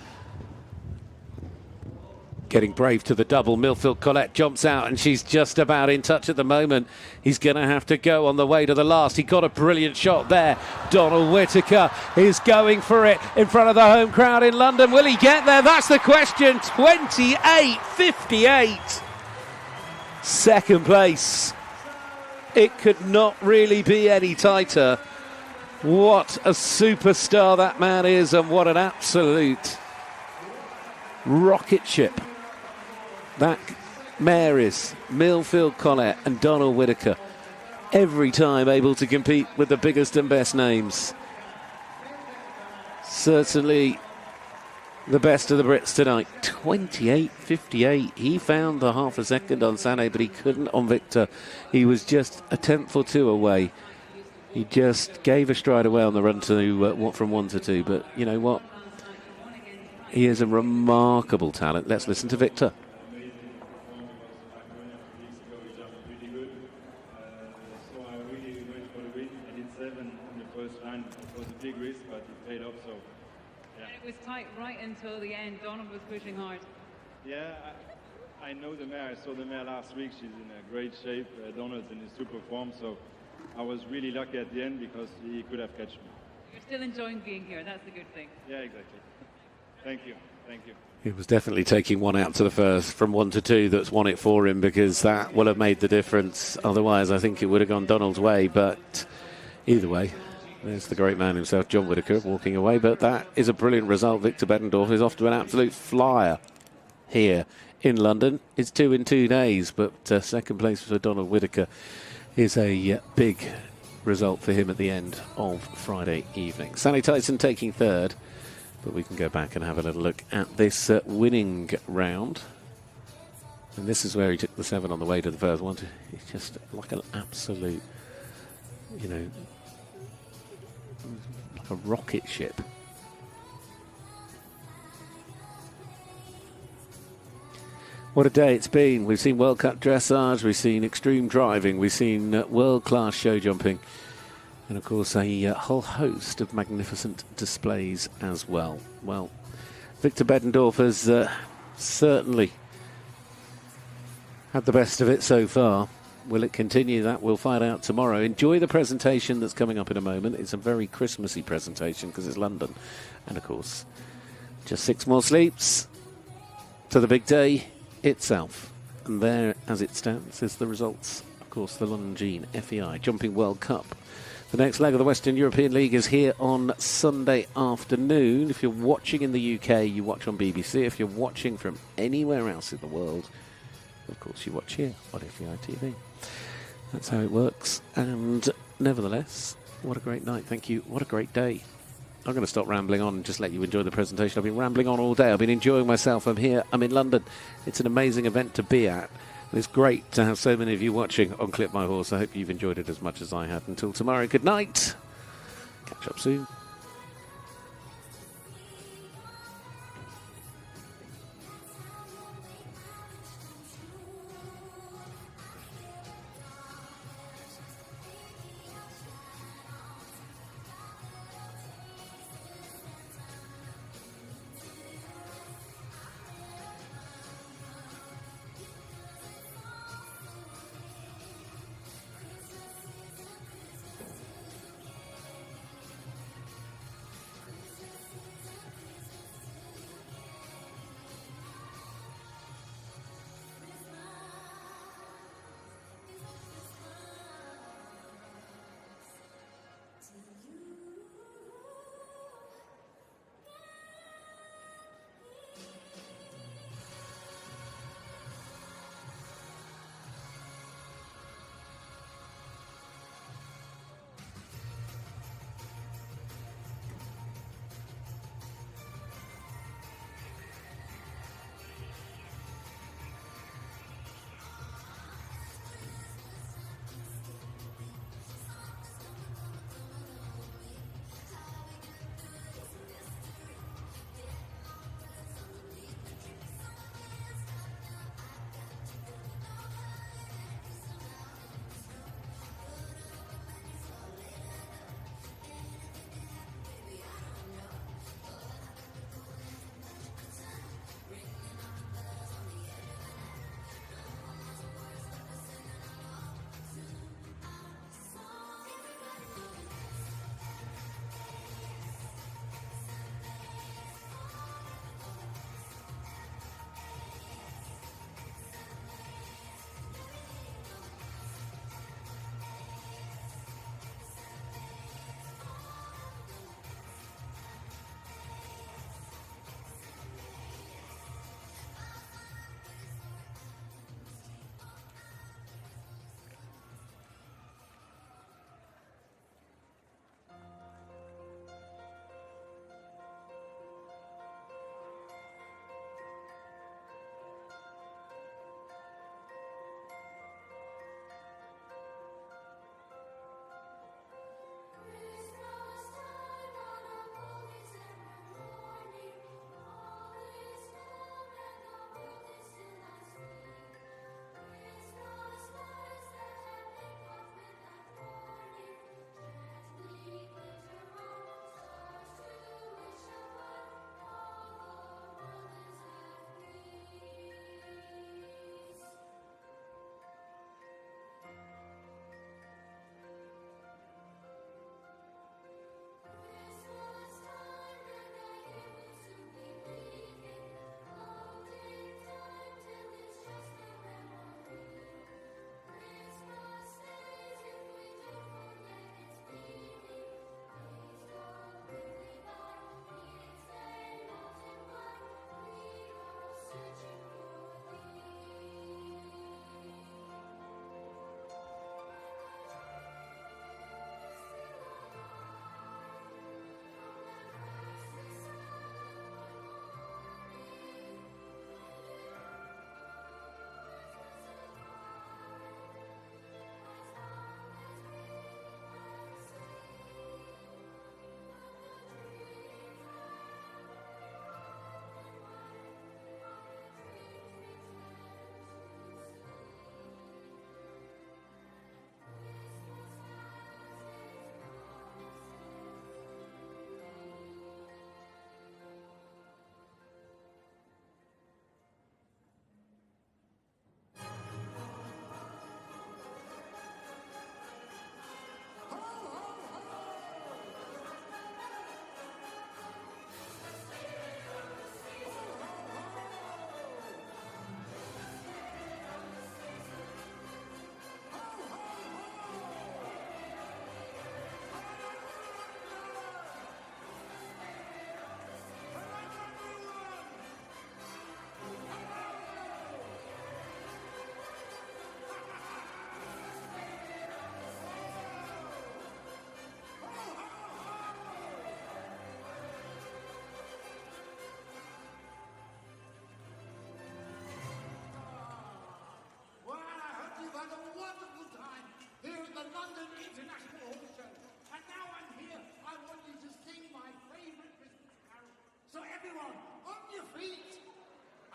Getting brave to the double. Millfield Collett jumps out, and she's just about in touch at the moment. He's going to have to go on the way to the last. He got a brilliant shot there. Donald Whitaker is going for it in front of the home crowd in London. Will he get there? That's the question. 28.58. Second place. It could not really be any tighter. What a superstar that man is, and what an absolute rocket ship that mare is. Millfield Collett and Donald Whitaker, every time able to compete with the biggest and best names. Certainly the best of the Brits tonight. 28.58. He found the half a second on Sané, but he couldn't on Victor. He was just a tenth or two away. He just gave a stride away on the run to from 1 to 2. But you know what? He is a remarkable talent. Let's listen to Victor. So I really went for the win. I did 7 on the first line. It was a big risk, but it paid off. So yeah. It was tight right until the end. Donald was pushing hard. Yeah, I know the mare. I saw the mare last week. She's in a great shape. Donald's in his super form. So I was really lucky at the end because he could have catched me. You're still enjoying being here. That's the good thing. Yeah, exactly. Thank you. Thank you. He was definitely taking one out to the first from 1 to 2 that's won it for him, because that will have made the difference. Otherwise, I think it would have gone Donald's way. But either way, there's the great man himself, John Whitaker, walking away. But that is a brilliant result. Victor Beddendorf is off to an absolute flyer here in London. It's 2 in 2 days, but second place for Donald Whitaker is a big result for him at the end of Friday evening. Sally Tyson taking third. But we can go back and have a little look at this winning round. And this is where he took the 7 on the way to the first one. It's just like an absolute, you know, like a rocket ship. What a day it's been. We've seen World Cup dressage, we've seen extreme driving, we've seen world-class show jumping. And, of course, a whole host of magnificent displays as well. Well, Victor Beddendorf has certainly had the best of it so far. Will it continue? That we'll find out tomorrow. Enjoy the presentation that's coming up in a moment. It's a very Christmassy presentation because it's London. And, of course, just 6 more sleeps to the big day itself. And there, as it stands, is the results. Of course, the Longines FEI Jumping World Cup. The next leg of the Western European League is here on Sunday afternoon. If you're watching in the UK, you watch on BBC. If you're watching from anywhere else in the world, of course, you watch here on FEI TV. That's how it works. And nevertheless, what a great night. Thank you. What a great day. I'm going to stop rambling on and just let you enjoy the presentation. I've been rambling on all day. I've been enjoying myself. I'm here. I'm in London. It's an amazing event to be at. It's great to have so many of you watching on Clip My Horse. I hope you've enjoyed it as much as I have. Until tomorrow, good night. Catch up soon.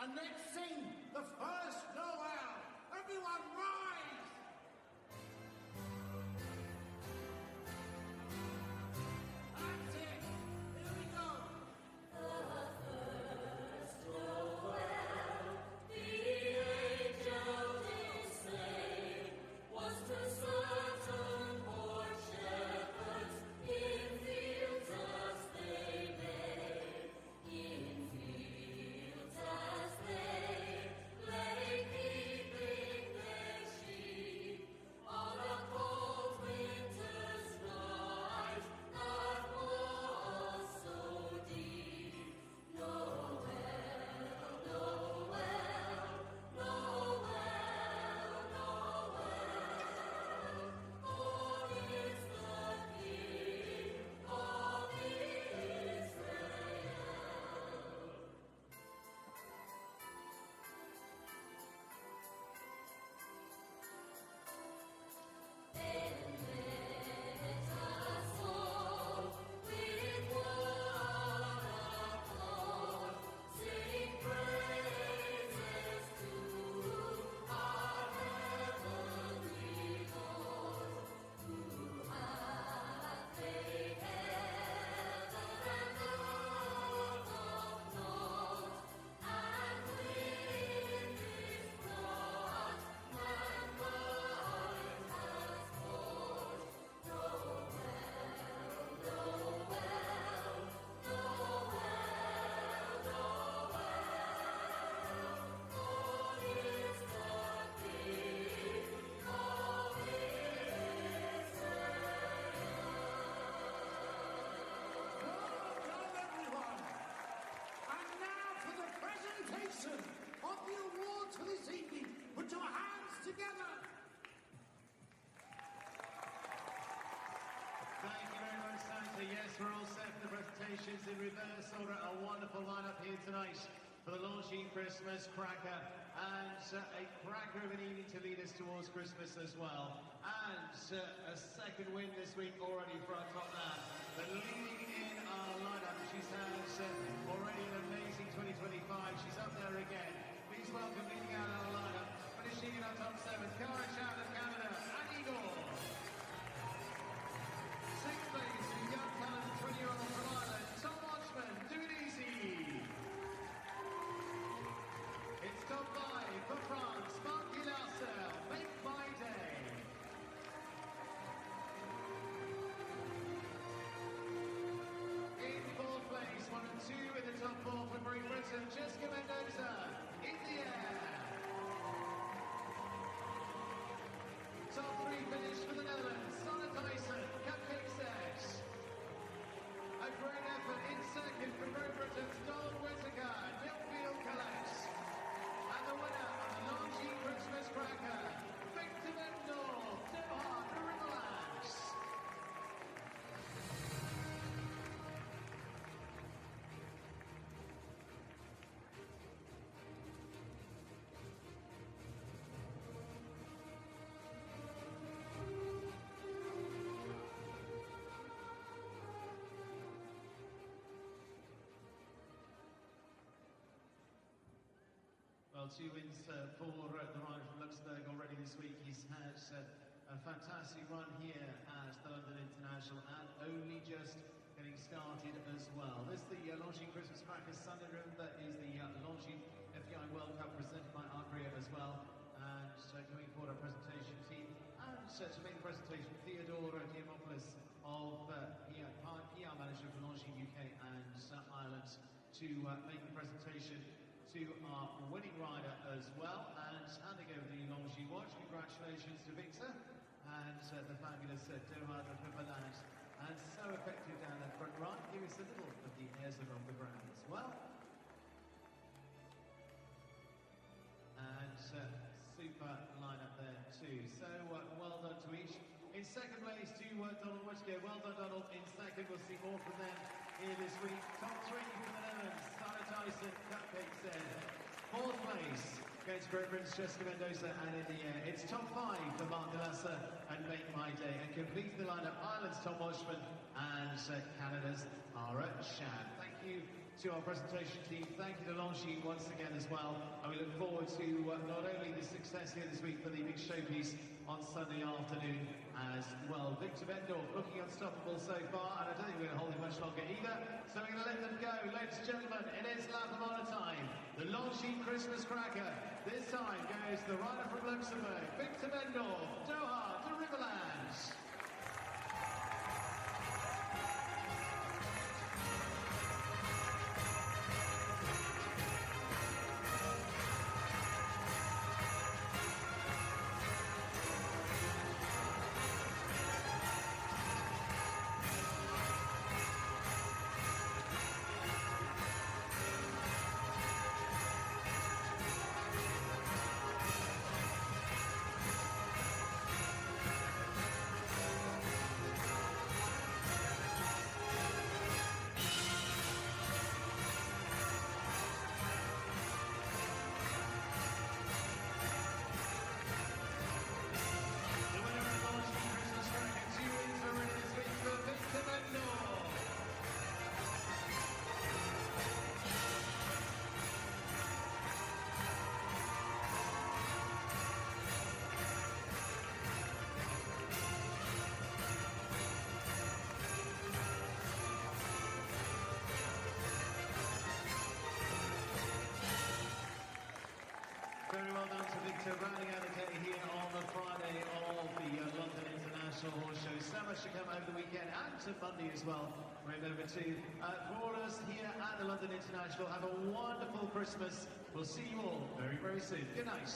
and let's sing the first Noel. Everyone rise! That's it. Here we go. Of the awards for this evening. Put your hands together. Thank you very much, Santa. Yes, we're all set for the presentations in reverse order. A wonderful lineup here tonight for the Longines Christmas Cracker, and a cracker of an evening to lead us towards Christmas as well. And a second win this week already for our top man. But leading in our lineup, she's had already an amazing 2025. She's up there again. Please welcome leading out our lineup, finishing in our top 7, Cara Chad of Canada, and Igor. 6th place, young talent, 20-year-old from Ireland, Tom Watchman, do it easy. It's top 5 for France, Mark Gilassel, Make My Day. In 4th place, 1 and 2 in the top 4 for Great Britain, Jessica Mendoza, in the air. Top 3 finish for the Netherlands, Sana Tyson, Cupcake Sex. A great effort in 2nd for Great Britain's Donald Whitaker, Nilfield Collects. And the winner of the Longines Christmas Cracker, Victor North, Doha, the Riverlands. Well, 2 wins for the rider from Luxembourg already this week. He's had a fantastic run here at the London International and only just getting started as well. This is the Longines Christmas Cracker Sunday room. That is the Longines FEI World Cup presented by Agria as well. And coming forward, our presentation team. And to make the presentation, Theodora Diamopoulos of PR manager for Longines UK and Ireland to make the presentation to our winning rider as well, and handing over the Longines watch. Congratulations to Victor and the fabulous Doha de Riverlands, and so effective down that front right. Give us a little of the airs of the ground as well. And super lineup there too. So well done to each. In 2nd place to Donald Whitaker. Well done, Donald. In 2nd, we'll see more from them here this week. Top 3 from the Netherlands, Sana Tyson, Cupcake said. 4th place against Great Britain's Jessica Mendoza, and in the air, it's top 5 for Mark Gilassel and Make My Day. And completing the lineup, Ireland's Tom Watchman and Canada's Cara Shad. Thank you to our presentation team. Thank you to Longines once again as well. And we look forward to not only the success here this week, but the big showpiece on Sunday afternoon as well. Victor Vendorf looking unstoppable so far, and I don't think we're going to hold him much longer either. So we're going to let them go. Ladies and gentlemen, it is lap of honor time. The Longines Christmas Cracker. This time goes the rider from Luxembourg, Victor Vendorf, Doha to Riverland. Very well done to Victor, rounding out the day here on the Friday of the London International Horse Show. So much to come over the weekend and to Monday as well. Race number 2. For all of us here at the London International, have a wonderful Christmas. We'll see you all very, very soon. Good night.